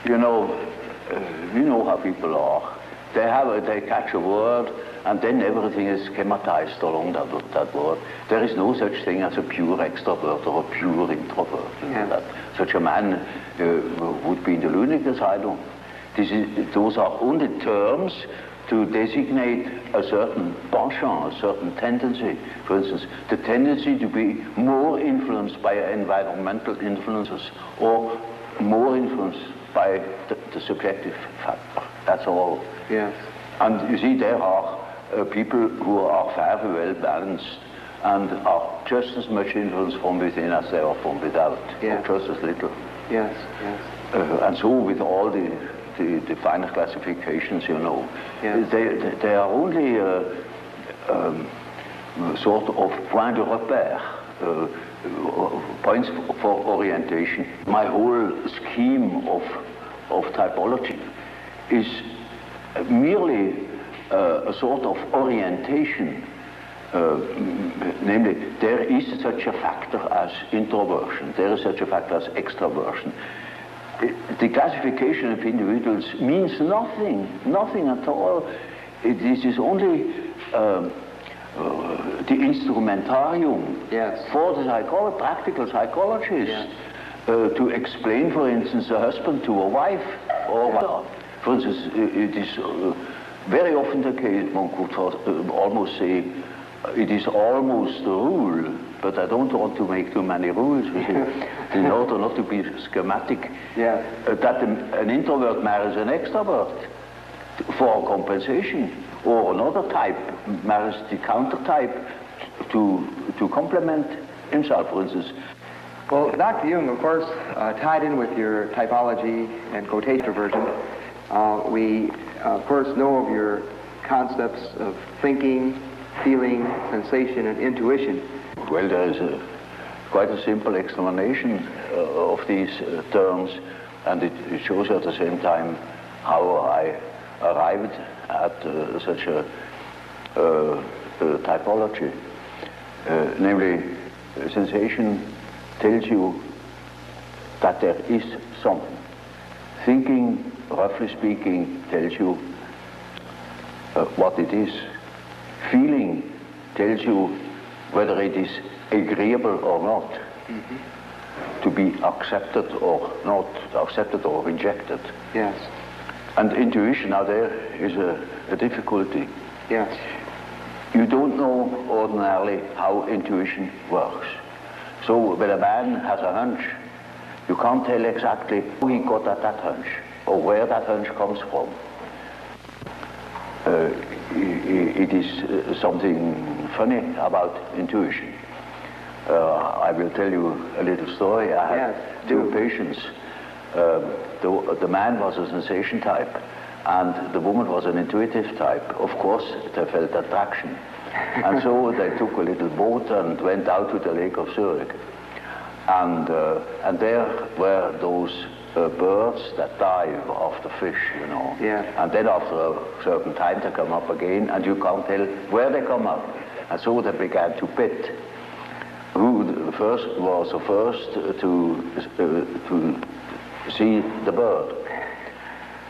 You know how people are. They catch a word, and then everything is schematized along that word. There is no such thing as a pure extrovert or a pure introvert. Yeah. That such a man would be in the lunatic asylum. Those are only terms to designate a certain penchant, a certain tendency. For instance, the tendency to be more influenced by environmental influences or more influenced by the subjective factor. That's all. Yes. And you see, there are people who are very well balanced and are just as much influenced from within as they are from without, Yeah. or just as little. Yes. Yes. And so with all the finer classifications, you know, Yeah. they are only sort of point de repère, points for orientation. My whole scheme of typology is merely a sort of orientation. Namely, there is such a factor as introversion, there is such a factor as extroversion. The classification of individuals means nothing at all. This is only the instrumentarium Yes. for the practical psychologist to explain, for instance, a husband to a wife, or for instance, it is very often the case, one could almost say, it is almost the rule, but I don't want to make too many rules, in order not to be schematic, Yeah. that an introvert marries an extrovert. for compensation, or another type marries the counter type to complement himself, for instance. Well, Dr. Jung, of course, tied in with your typology and quotation version, we, of course, know of your concepts of thinking, feeling, sensation, and intuition. Well, there is quite a simple explanation of these terms, and it shows at the same time how I arrived at such a typology. Namely, sensation tells you that there is something. Thinking, roughly speaking, tells you what it is. Feeling tells you whether it is agreeable or not, to be accepted or not, accepted or rejected. Yes. And intuition, now there is a difficulty. Yes. You don't know ordinarily how intuition works. So when a man has a hunch, you can't tell exactly how he got at that hunch or where that hunch comes from. It is something funny about intuition. I will tell you a little story. I had two patients. The man was a sensation type, and the woman was an intuitive type. Of course, they felt attraction. And so they took a little boat and went out to the Lake of Zurich. And there were those birds that dive after fish, you know. Yeah. And then after a certain time they come up again, and you can't tell where they come up. And so they began to bet who was the first to see the bird.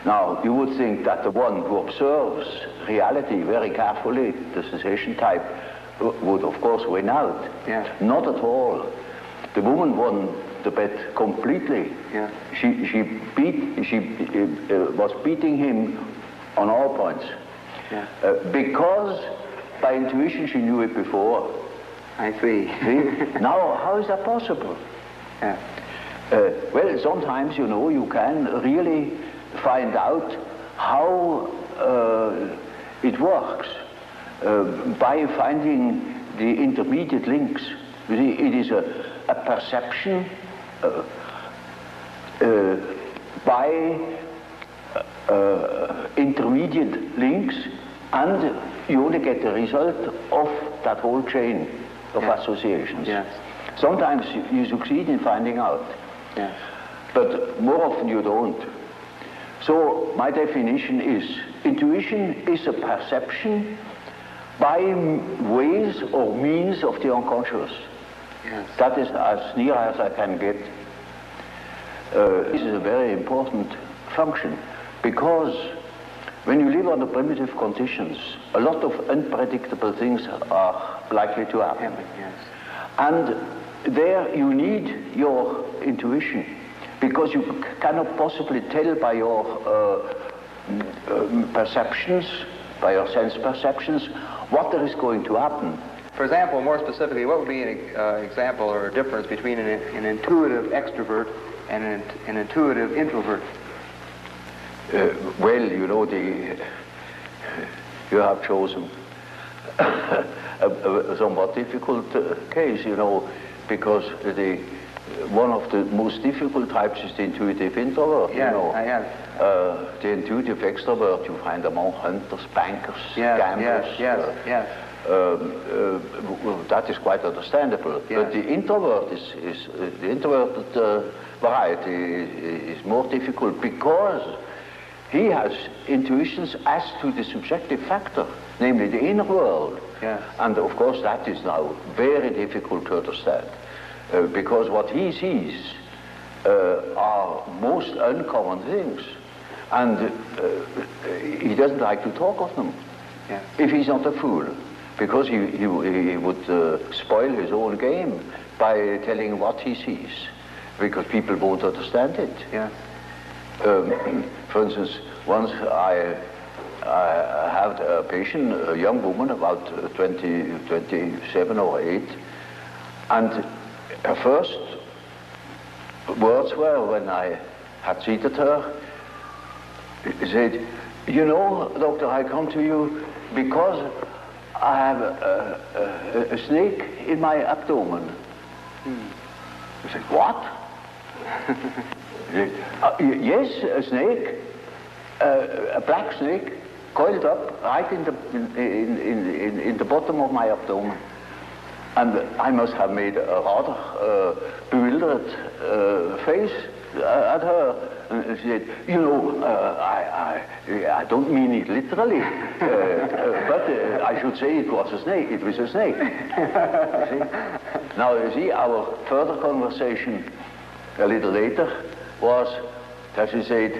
Now, you would think that the one who observes reality very carefully, the sensation type, would of course win out. Yeah. Not at all. The woman won the bet completely. Yeah. She was beating him on all points. Yeah. Because by intuition she knew it before. I see. See? Now, how is that possible? Yeah. Well, sometimes, you know, you can really find out how it works by finding the intermediate links. You see, it is a perception by intermediate links, and you only get the result of that whole chain of associations. Yes. Sometimes you succeed in finding out, but more often you don't. So my definition is, intuition is a perception by ways or means of the unconscious. Yes. That is as near as I can get. This is a very important function, because when you live under primitive conditions, a lot of unpredictable things are likely to happen. Yes. And there you need your intuition, because you cannot possibly tell by your perceptions, by your sense perceptions, what there is going to happen. For example, more specifically, what would be an example or a difference between an intuitive extrovert and an intuitive introvert? Well, you know, you have chosen a somewhat difficult case, you know, because one of the most difficult types is the intuitive introvert. Yeah, you know. I have. The intuitive extrovert, you find among hunters, bankers, gamblers. Yes. That is quite understandable. Yes. But the introvert the introverted variety is more difficult, because he has intuitions as to the subjective factor, namely the inner world. Yes. And of course that is now very difficult to understand, because what he sees are most uncommon things, and he doesn't like to talk of them. Yeah. If he's not a fool, because he would spoil his own game by telling what he sees, because people won't understand it. Yeah. For instance, once I had a patient, a young woman, about 27 or 8, and her first words were, when I had seated her, he said, You know, doctor, I come to you because I have a snake in my abdomen. I said, what? Yes, a snake, a black snake, coiled up right in the bottom of my abdomen. And I must have made a rather bewildered face at her. And she said, you know, I don't mean it literally, but I should say it was a snake. It was a snake. You see? Now, you see, our further conversation a little later was that she said,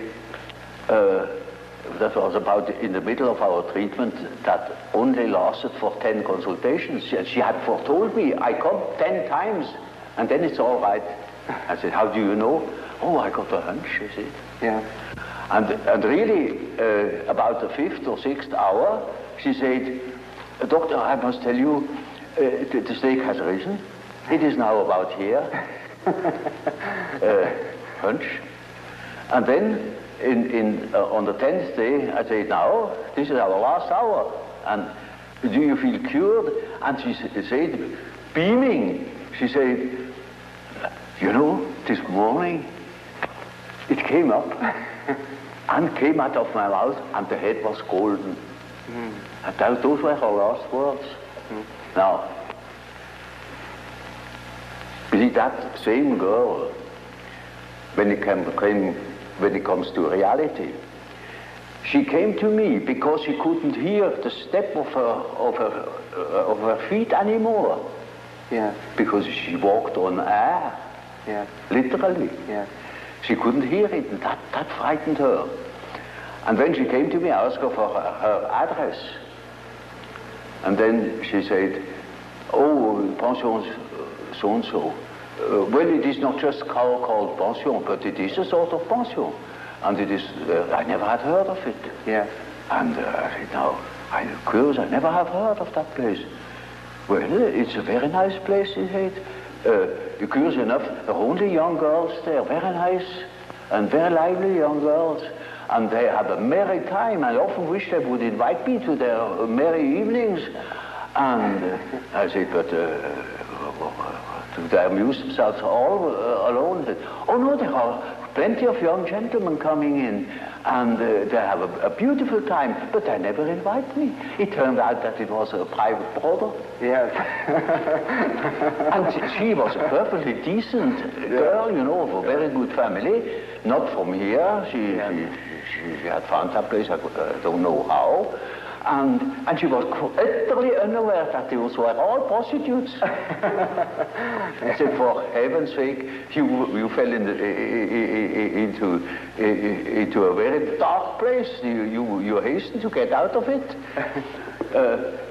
that was about in the middle of our treatment that only lasted for 10 consultations. She had foretold me, I come 10 times and then it's all right. I said, how do you know? Oh, I got a hunch, she said. Yeah. And really, about the 5th or 6th hour, she said, doctor, I must tell you, the snake has risen. It is now about here. Hunch. And then on the 10th day, I said, now, this is our last hour. And do you feel cured? And she said, beaming, she said, you know, this morning, it came up and came out of my mouth, and the head was golden. And those were her last words. Now, you see, that same girl, when it comes to reality, she came to me because she couldn't hear the step of her feet anymore. Yeah. Because she walked on air. Yeah. Literally. Yeah. She couldn't hear it, and that frightened her. And when she came to me, I asked her for her address. And then she said, oh, pension so-and-so. Well, it is not just called pension, but it is a sort of pension. And it is, I never had heard of it. Yeah. And I said, no, I'm curious, I never have heard of that place. Well, it's a very nice place, she said. You're curious enough, there are only young girls there, very nice and very lively young girls. And they have a merry time. I often wish they would invite me to their merry evenings. And I said, but do they amuse themselves all alone? Said, oh no, there are plenty of young gentlemen coming in, and they have a beautiful time, but they never invite me. It turned out that it was a private brother. Yes. And she was a perfectly decent girl, you know, of a very good family, not from here. She had found that place, I don't know how. And she was utterly unaware that those were all prostitutes. I said, for heaven's sake, you fell into a very dark place. You hastened to get out of it.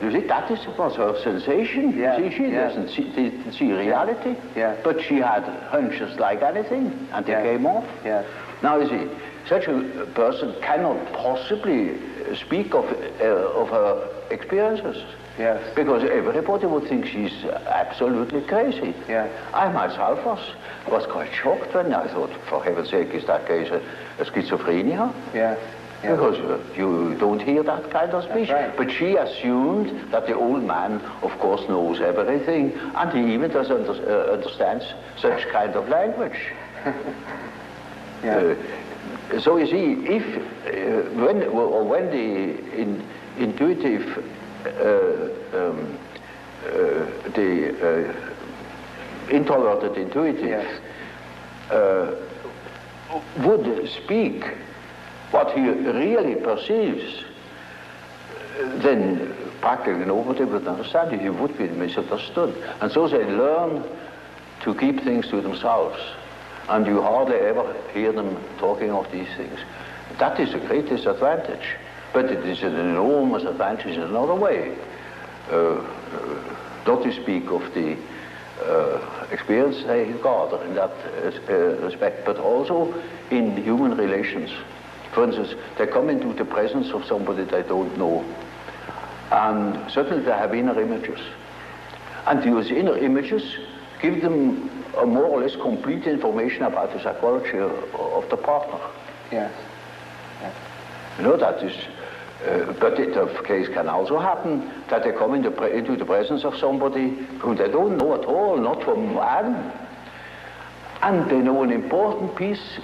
You see, that was her sensation. Yeah. See, she didn't see reality, but she had hunches like anything, and they came off. Yeah. Now, you see, such a person cannot possibly speak of her experiences. Yes. Because everybody would think she's absolutely crazy. Yeah. I myself was quite shocked when I thought, for heaven's sake, is that case a schizophrenia? Yes. Yeah. Because you don't hear that kind of speech. Right. But she assumed that the old man, of course, knows everything, and he even doesn't understands such kind of language. Yeah. So you see, if when the intuitive, the introverted intuitive would speak what he really perceives, then practically nobody would understand it. He would be misunderstood. And so they learn to keep things to themselves. And you hardly ever hear them talking of these things. That is a great disadvantage. But it is an enormous advantage in another way. Not to speak of the experience they gather in that respect, but also in human relations. For instance, they come into the presence of somebody they don't know. And certainly they have inner images. And those inner images give them a more or less complete information about the psychology of the partner. Yes. Yes. No, that is, but the case can also happen that they come into the presence of somebody whom they don't know at all, not from Adam, and they know an important piece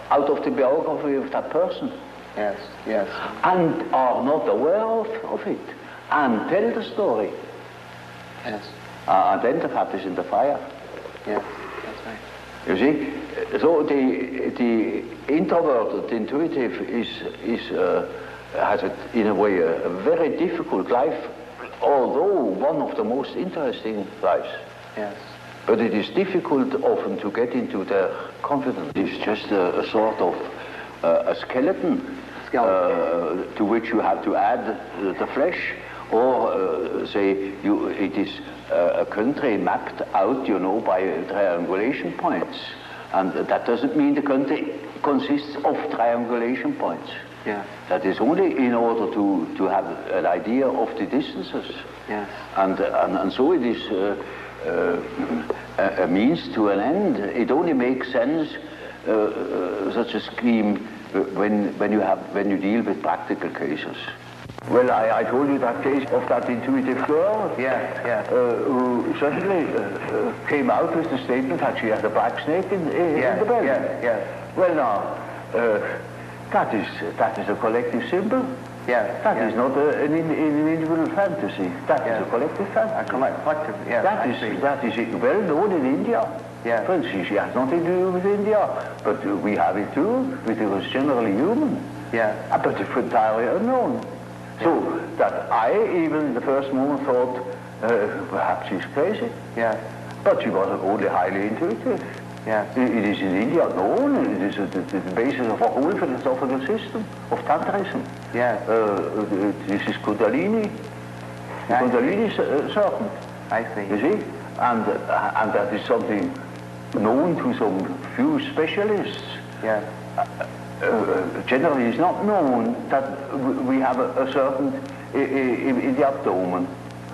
out of the biography of that person. Yes, yes. And are not aware of it, and tell the story. Yes. And then the fat is in the fire. Yeah, that's right. You see, so the introverted intuitive has in a way a very difficult life, although one of the most interesting lives. Yes. But it is difficult often to get into their confidence. It's just a sort of a skeleton to which you have to add the flesh, or say it is a country mapped out, you know, by triangulation points, and that doesn't mean the country consists of triangulation points. Yeah. That is only in order to have an idea of the distances. Yes. And so it is a means to an end. It only makes sense, such a scheme, when you deal with practical cases. Well, I told you that case of that intuitive girl, who suddenly came out with the statement that she had a black snake in the bed. Well, now, that is a collective symbol. That is not an individual fantasy. That is a collective fantasy. That is well known in India. For instance, she has nothing to do with India, but we have it too. It was generally human. But it's entirely unknown. So that I, even in the first moment, thought perhaps she's crazy. But she was only highly intuitive. It is in India known. It is the basis of a whole philosophical system of Tantrism. This is Kundalini. The Kundalini serpent. I see. You see, and that is something known to some few specialists. Generally, it's not known that we have a serpent in the abdomen.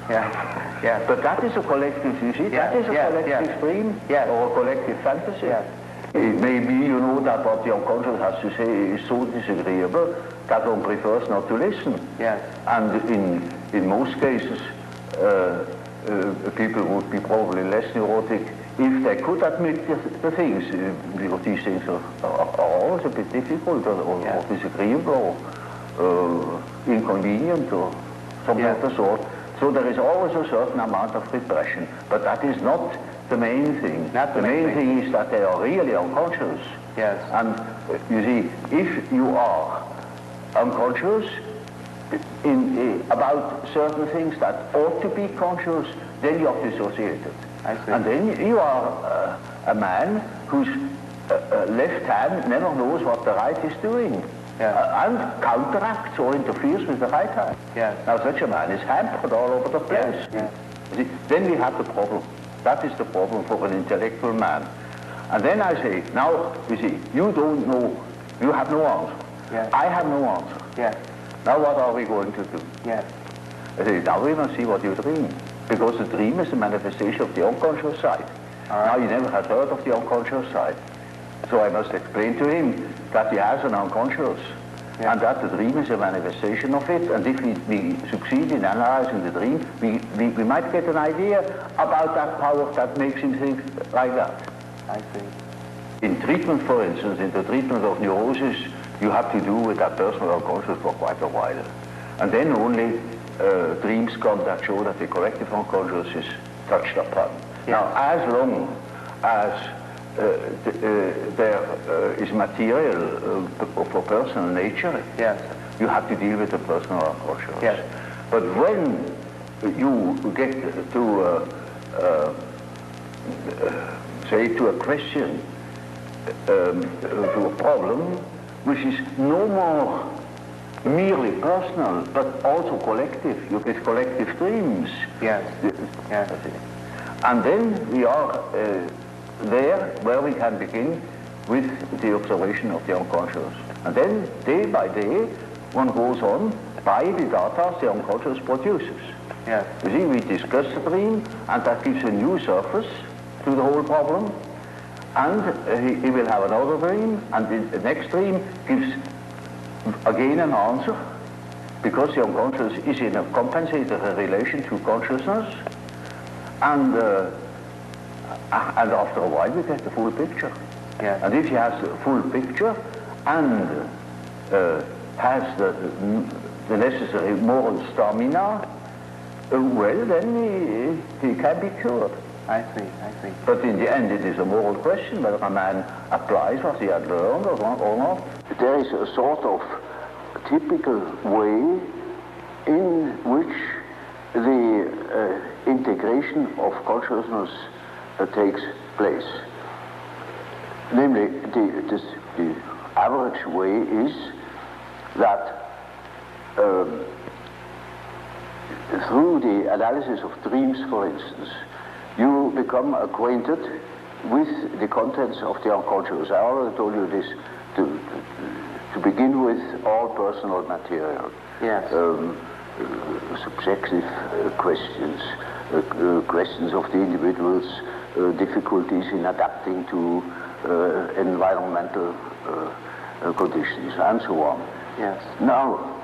But that is a collective, you see, that is a collective dream, or a collective fantasy. It may be, you know, that what the unconscious has to say is so disagreeable that one prefers not to listen. And in most cases, people would be probably less neurotic if they could admit the things, because these things are always a bit difficult or disagreeable or inconvenient or something of the sort. So there is always a certain amount of repression, but that is not the main thing. The main thing is that they are really unconscious. And you see, if you are unconscious about certain things that ought to be conscious, then you are dissociated. And then you are a man whose left hand never knows what the right is doing, and counteracts or interferes with the right hand. Now such a man is hampered all over the place. See, then we have the problem. That is the problem for an intellectual man. And then I say, now, you see, you don't know, you have no answer. I have no answer. Now what are we going to do? I say, now we must see what you dream. Because the dream is a manifestation of the unconscious side. Now he never has heard of the unconscious side. So I must explain to him that he has an unconscious, and that the dream is a manifestation of it, and if we succeed in analyzing the dream, we might get an idea about that power that makes him think like that. I see. In treatment, for instance, in the treatment of neurosis, you have to do with that personal unconscious for quite a while. And then only dreams come that show that the collective unconscious is touched upon. Now, as long as there is material for personal nature, you have to deal with the personal unconscious. But when you get to, say, to a question, to a problem, which is no more merely personal, but also collective. You get collective dreams. And then we are there where we can begin with the observation of the unconscious. And then, day by day, one goes on by the data the unconscious produces. You see, we discuss the dream, and that gives a new surface to the whole problem. And he will have another dream, and the next dream gives again an answer, because the unconscious is in a compensatory relation to consciousness, and after a while we get the full picture. Yeah. And if he has the full picture and has the necessary moral stamina, well, then he can be cured. I see. But in the end, it is a moral question whether a man applies what he had learned or not. There is a sort of typical way in which the integration of consciousness takes place. Namely, the average way is that through the analysis of dreams, for instance, you become acquainted with the contents of the unconscious. I already told you this to begin with, all personal material. Yes. Subjective questions, questions of the individual's difficulties in adapting to environmental conditions, and so on. Yes. Now,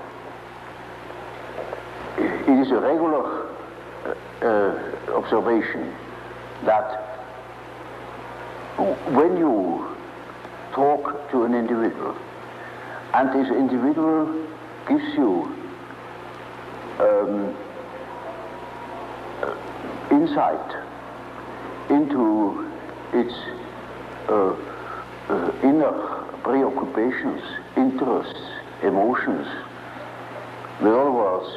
it is a regular observation that when you talk to an individual, and this individual gives you insight into its inner preoccupations, interests, emotions, in other words,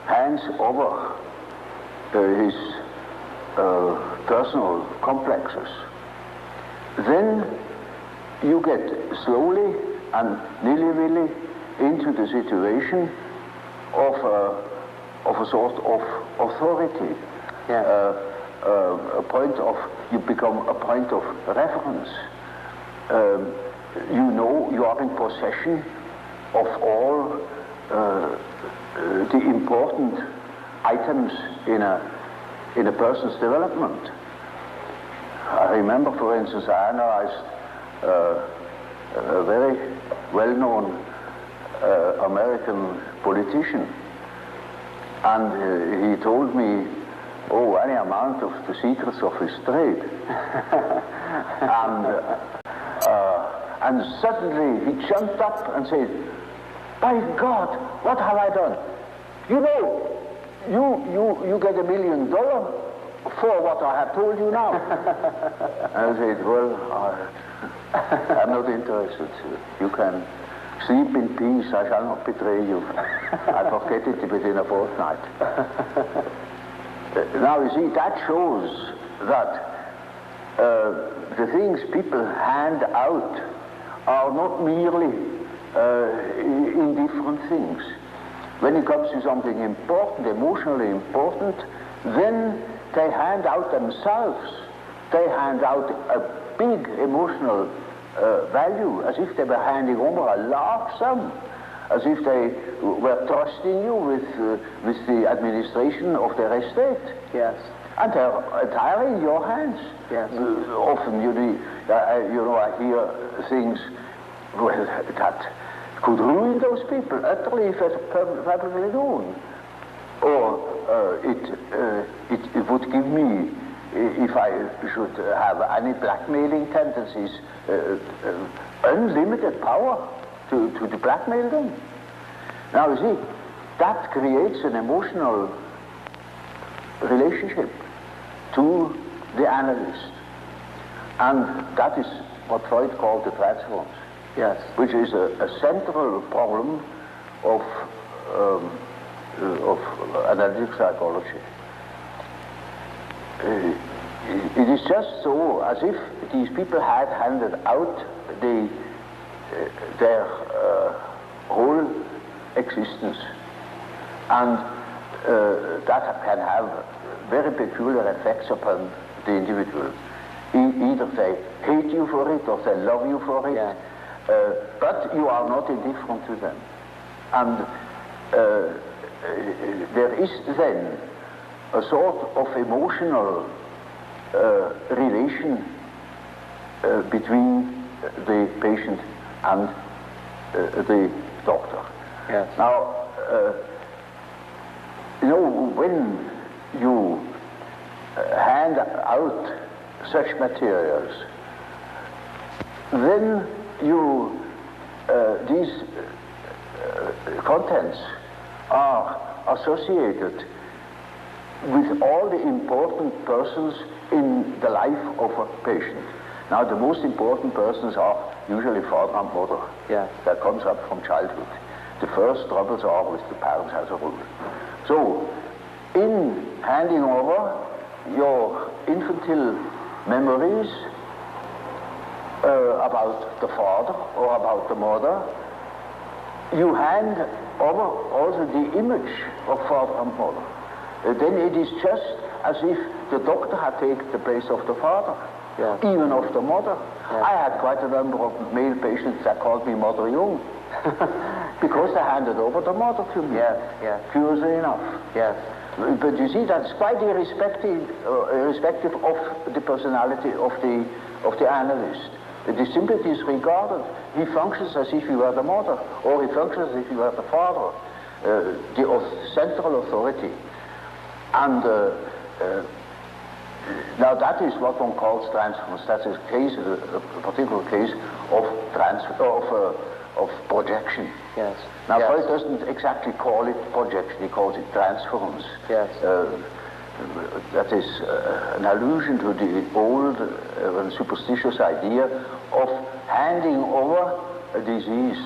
hands over his personal complexes, then you get slowly and nilly-willy into the situation of a sort of authority. Yeah. You become a point of reference. You know you are in possession of all the important items in a person's development. I remember, for instance, I analyzed a very well-known American politician, and he told me, any amount of the secrets of his trade. And suddenly he jumped up and said, "By God, what have I done? You know, you get $1 million for what I have told you now." I said, "Well, I'm not interested. You can sleep in peace. I shall not betray you. I forget it within a fortnight." Now, you see, that shows that the things people hand out are not merely indifferent things. When it comes to something important, emotionally important, then they hand out themselves. They hand out a big emotional value, as if they were handing over a large sum, as if they were trusting you with the administration of their estate. Yes. And they're entirely in your hands. Yes. Often, I hear things that could ruin those people utterly if it's perfectly known. Or it would give me, if I should have any blackmailing tendencies, unlimited power to blackmail them. Now, you see, that creates an emotional relationship to the analyst. And that is what Freud called the transference. Yes. Which is a central problem of analytic psychology. It is just so as if these people had handed out their whole existence, and that can have very peculiar effects upon the individual. Either they hate you for it or they love you for it. Yeah. But you are not indifferent to them. And there is then a sort of emotional relation between the patient and the doctor. Yes. Now, you know, when you hand out such materials, then you, these contents are associated with all the important persons in the life of a patient. Now, the most important persons are usually father and mother. Yeah. That comes up from childhood. The first troubles are with the parents as a rule. So, in handing over your infantile memories about the father or about the mother, you hand over also the image of father and mother. Then it is just as if the doctor had taken the place of the father, Yeah. even of the mother. Yeah. I had quite a number of male patients that called me Mother Jung, because they handed over the mother to me. Yes, yes. Curiously enough. Yes. But you see, that's quite irrespective of the personality of the analyst. It is simply disregarded. He functions as if he were the mother, or he functions as if he were the father, the central authority. And now that is what one calls transference. That's a case, a particular case of projection. Yes. Now, Yes. Freud doesn't exactly call it projection, he calls it transference. Yes. That is an allusion to the old and superstitious idea of handing over a disease,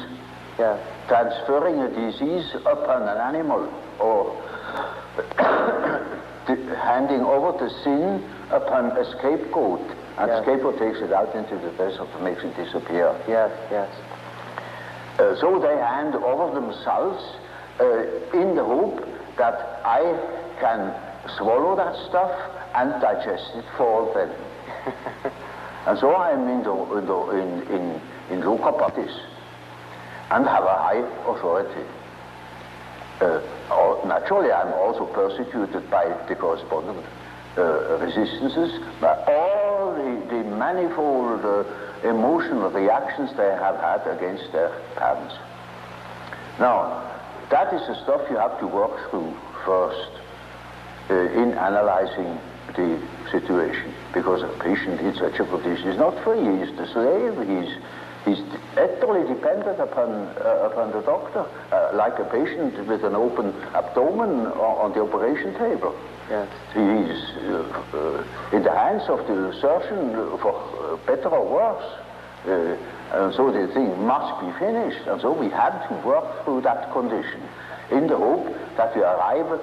Yes. transferring a disease upon an animal, or handing over the sin upon a scapegoat, and Yes. scapegoat takes it out into the desert and makes it disappear. Yes. Yes. So they hand over themselves in the hope that I can swallow that stuff and digest it for them. And so I am in loco parentis and have a high authority. Naturally, I'm also persecuted by the correspondent resistances, by all the manifold emotional reactions they have had against their parents. Now, that is the stuff you have to work through first in analyzing the situation, because a patient in such a condition is not free. He is the slave. He's utterly dependent upon the doctor, like a patient with an open abdomen on the operation table. Yes. He is in the hands of the surgeon for better or worse. And so the thing must be finished. And so we had to work through that condition in the hope that we arrive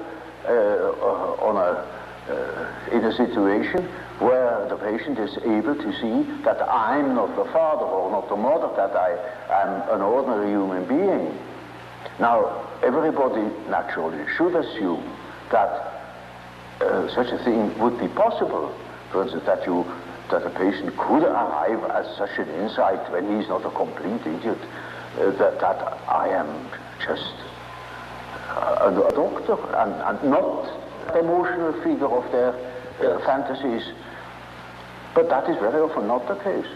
in a situation where the patient is able to see that I'm not the father or not the mother, that I am an ordinary human being. Now, everybody naturally should assume that such a thing would be possible. For instance, that a patient could arrive at such an insight when he's not a complete idiot, that I am just a doctor and not the emotional figure of their fantasies. But that is very often not the case.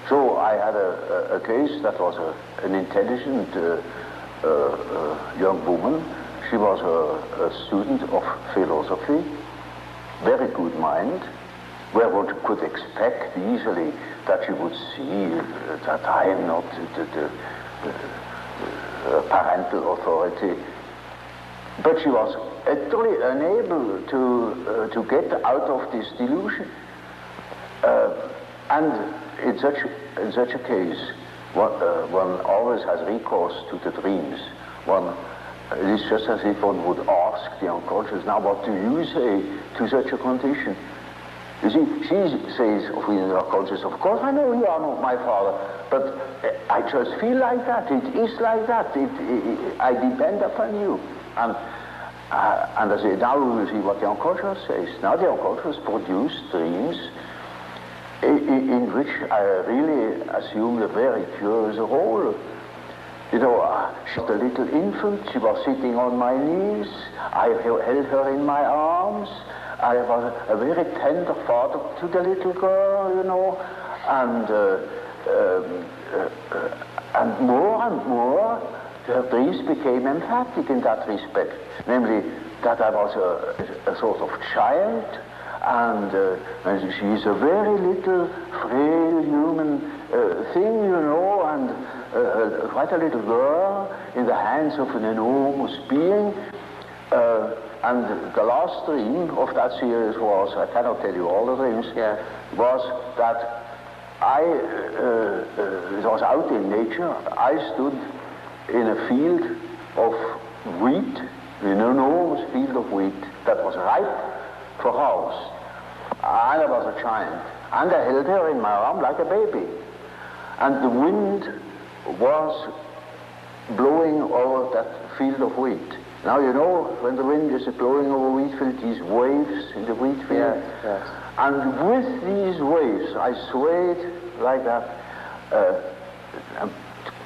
So I had a case that was an intelligent young woman. She was a student of philosophy, very good mind, where one could expect easily that she would see that I am not the parental authority. But she was utterly unable to get out of this delusion. And in such a case, one always has recourse to the dreams. It is just as if one would ask the unconscious, now what do you say to such a condition? You see, she says within the unconscious, of course I know you are not my father, but I just feel like that, it is like that, I depend upon you. And I say, now we will see what the unconscious says. Now the unconscious produce dreams in which I really assumed a very curious role. You know, she was a little infant, she was sitting on my knees, I held her in my arms, I was a very tender father to the little girl, you know, and and more, her dreams became emphatic in that respect, namely that I was a sort of child, and she is a very little, frail human thing, you know, and quite a little girl in the hands of an enormous being. And the last dream of that series was, I cannot tell you all the dreams, was that it was out in nature. I stood in a field of wheat, an enormous field of wheat that was ripe for harvest. And I was a child. And I held her in my arm like a baby. And the wind was blowing over that field of wheat. Now, you know, when the wind is blowing over wheat field, these waves in the wheat field. Yes. And with these waves, I swayed like that,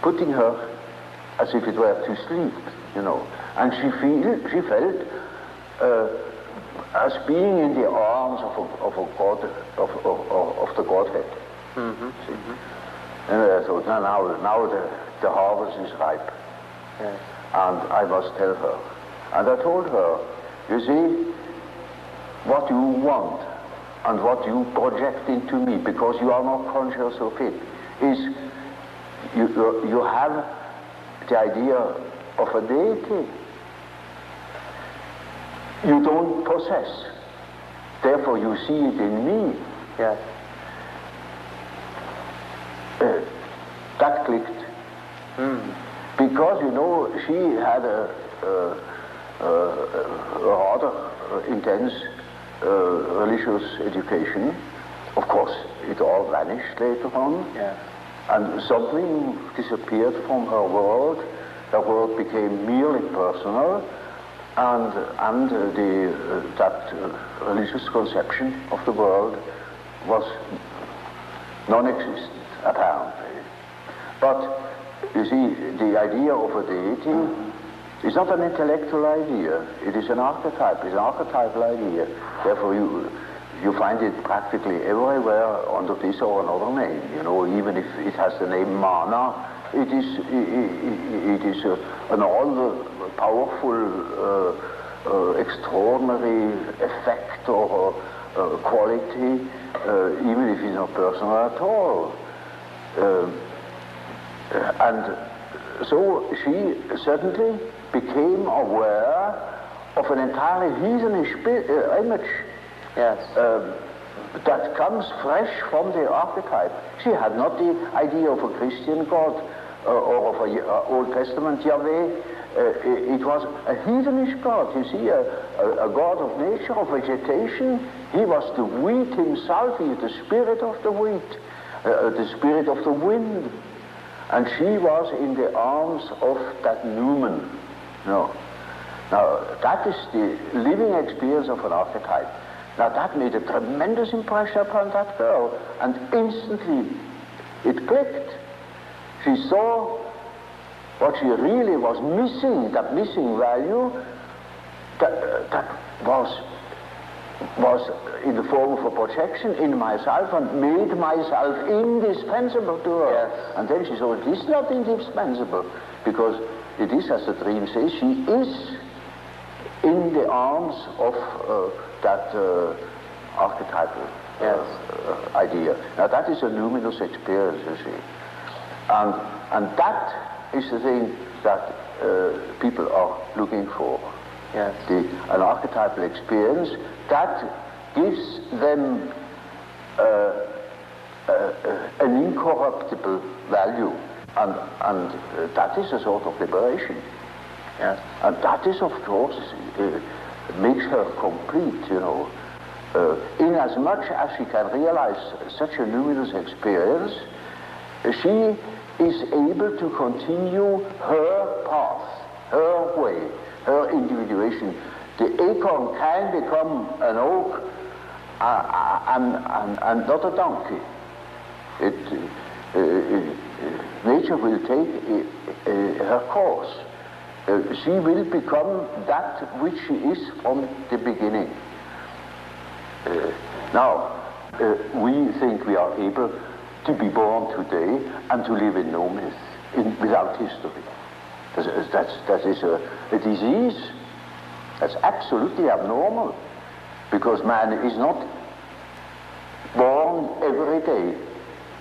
putting her as if it were to sleep, you know. And she felt as being in the arms of a God, of the Godhead. Mm-hmm. And I thought, now the harvest is ripe. Yes. And I must tell her. And I told her, you see, what you want and what you project into me, because you are not conscious of it, is you have the idea of a deity. You don't possess. Therefore you see it in me. Yes. That clicked. Because, you know, she had a rather intense religious education. Of course, it all vanished later on. Yeah. And something disappeared from her world. Her world became merely personal, and that religious conception of the world was non-existent, apparently. But you see, the idea of a deity is not an intellectual idea. It is an archetype. It's an archetypal idea. Therefore, you find it practically everywhere under this or another name. You know, even if it has the name Mana, it is an all-powerful, extraordinary effect or quality, even if it's not personal at all. And so she suddenly became aware of an entirely heathenish image. Yes. That comes fresh from the archetype. She had not the idea of a Christian God or of an Old Testament Yahweh. It was a heathenish God, you see, a God of nature, of vegetation. He was the wheat himself. He is the spirit of the wheat, the spirit of the wind. And she was in the arms of that Numen. No. Now, that is the living experience of an archetype. Now, that made a tremendous impression upon that girl, and instantly it clicked. She saw what she really was missing, that missing value, that was in the form of a projection in myself and made myself indispensable to her. Yes. And then she saw it is not indispensable, because it is, as the dream says, she is in the arms of that archetypal idea. Now that is a luminous experience, you see. And that is the thing that people are looking for. Yes. An archetypal experience that gives them an incorruptible value, and that is a sort of liberation. Yes. And that is, of course, makes her complete, you know. In as much as she can realize such a luminous experience, she is able to continue her path, her way, her individuation. The acorn can become an oak and not a donkey. Nature will take her course. She will become that which she is from the beginning. Now, we think we are able to be born today and to live in no myth. without history. That is a disease. That's absolutely abnormal, because man is not born every day.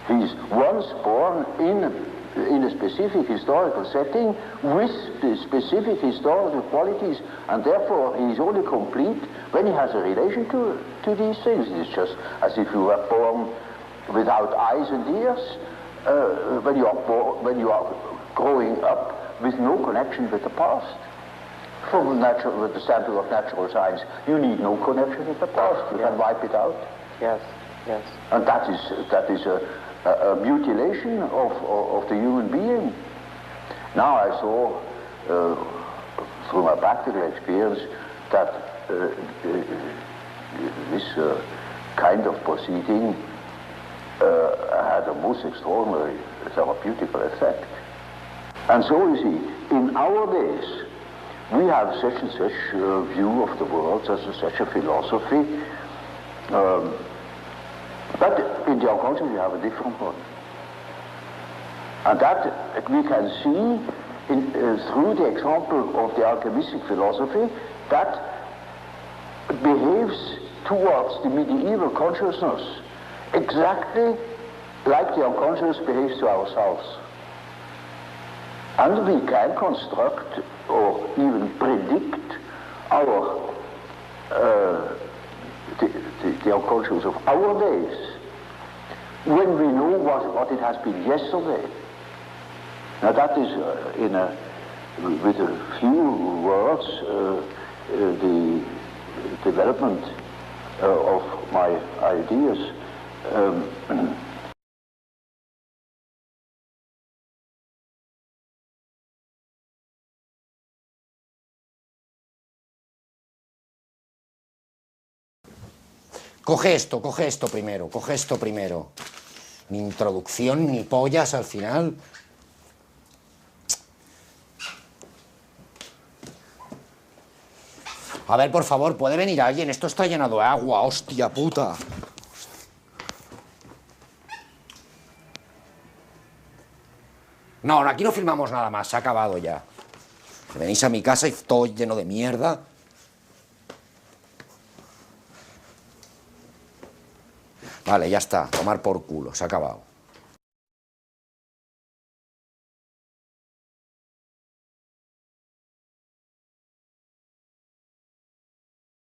He's once born in a specific historical setting with the specific historical qualities, and therefore he is only complete when he has a relation to these things. It's just as if you were born without eyes and ears, when you are growing up with no connection with the past. From the standpoint of natural science, you need no connection with the past. You can wipe it out. Yes, yes. And that is a mutilation of the human being. Now I saw, through my practical experience, that this kind of proceeding had a most extraordinary therapeutical effect. And so you see, in our days, we have such and such view of the world, such and such a philosophy. But in the unconscious, we have a different one. And that we can see through the example of the alchemistic philosophy that behaves towards the medieval consciousness exactly like the unconscious behaves to ourselves. And we can construct or even predict our the unconscious of our days when we know what it has been yesterday. Now that is, with a few words, the development of my ideas. Coge esto primero. Ni introducción, ni pollas al final. A ver, por favor, ¿puede venir alguien? Esto está llenado de agua, hostia puta. No, aquí no filmamos nada más, se ha acabado ya. Venís a mi casa y todo lleno de mierda. Vale, ya está, tomar por culo, se ha acabado.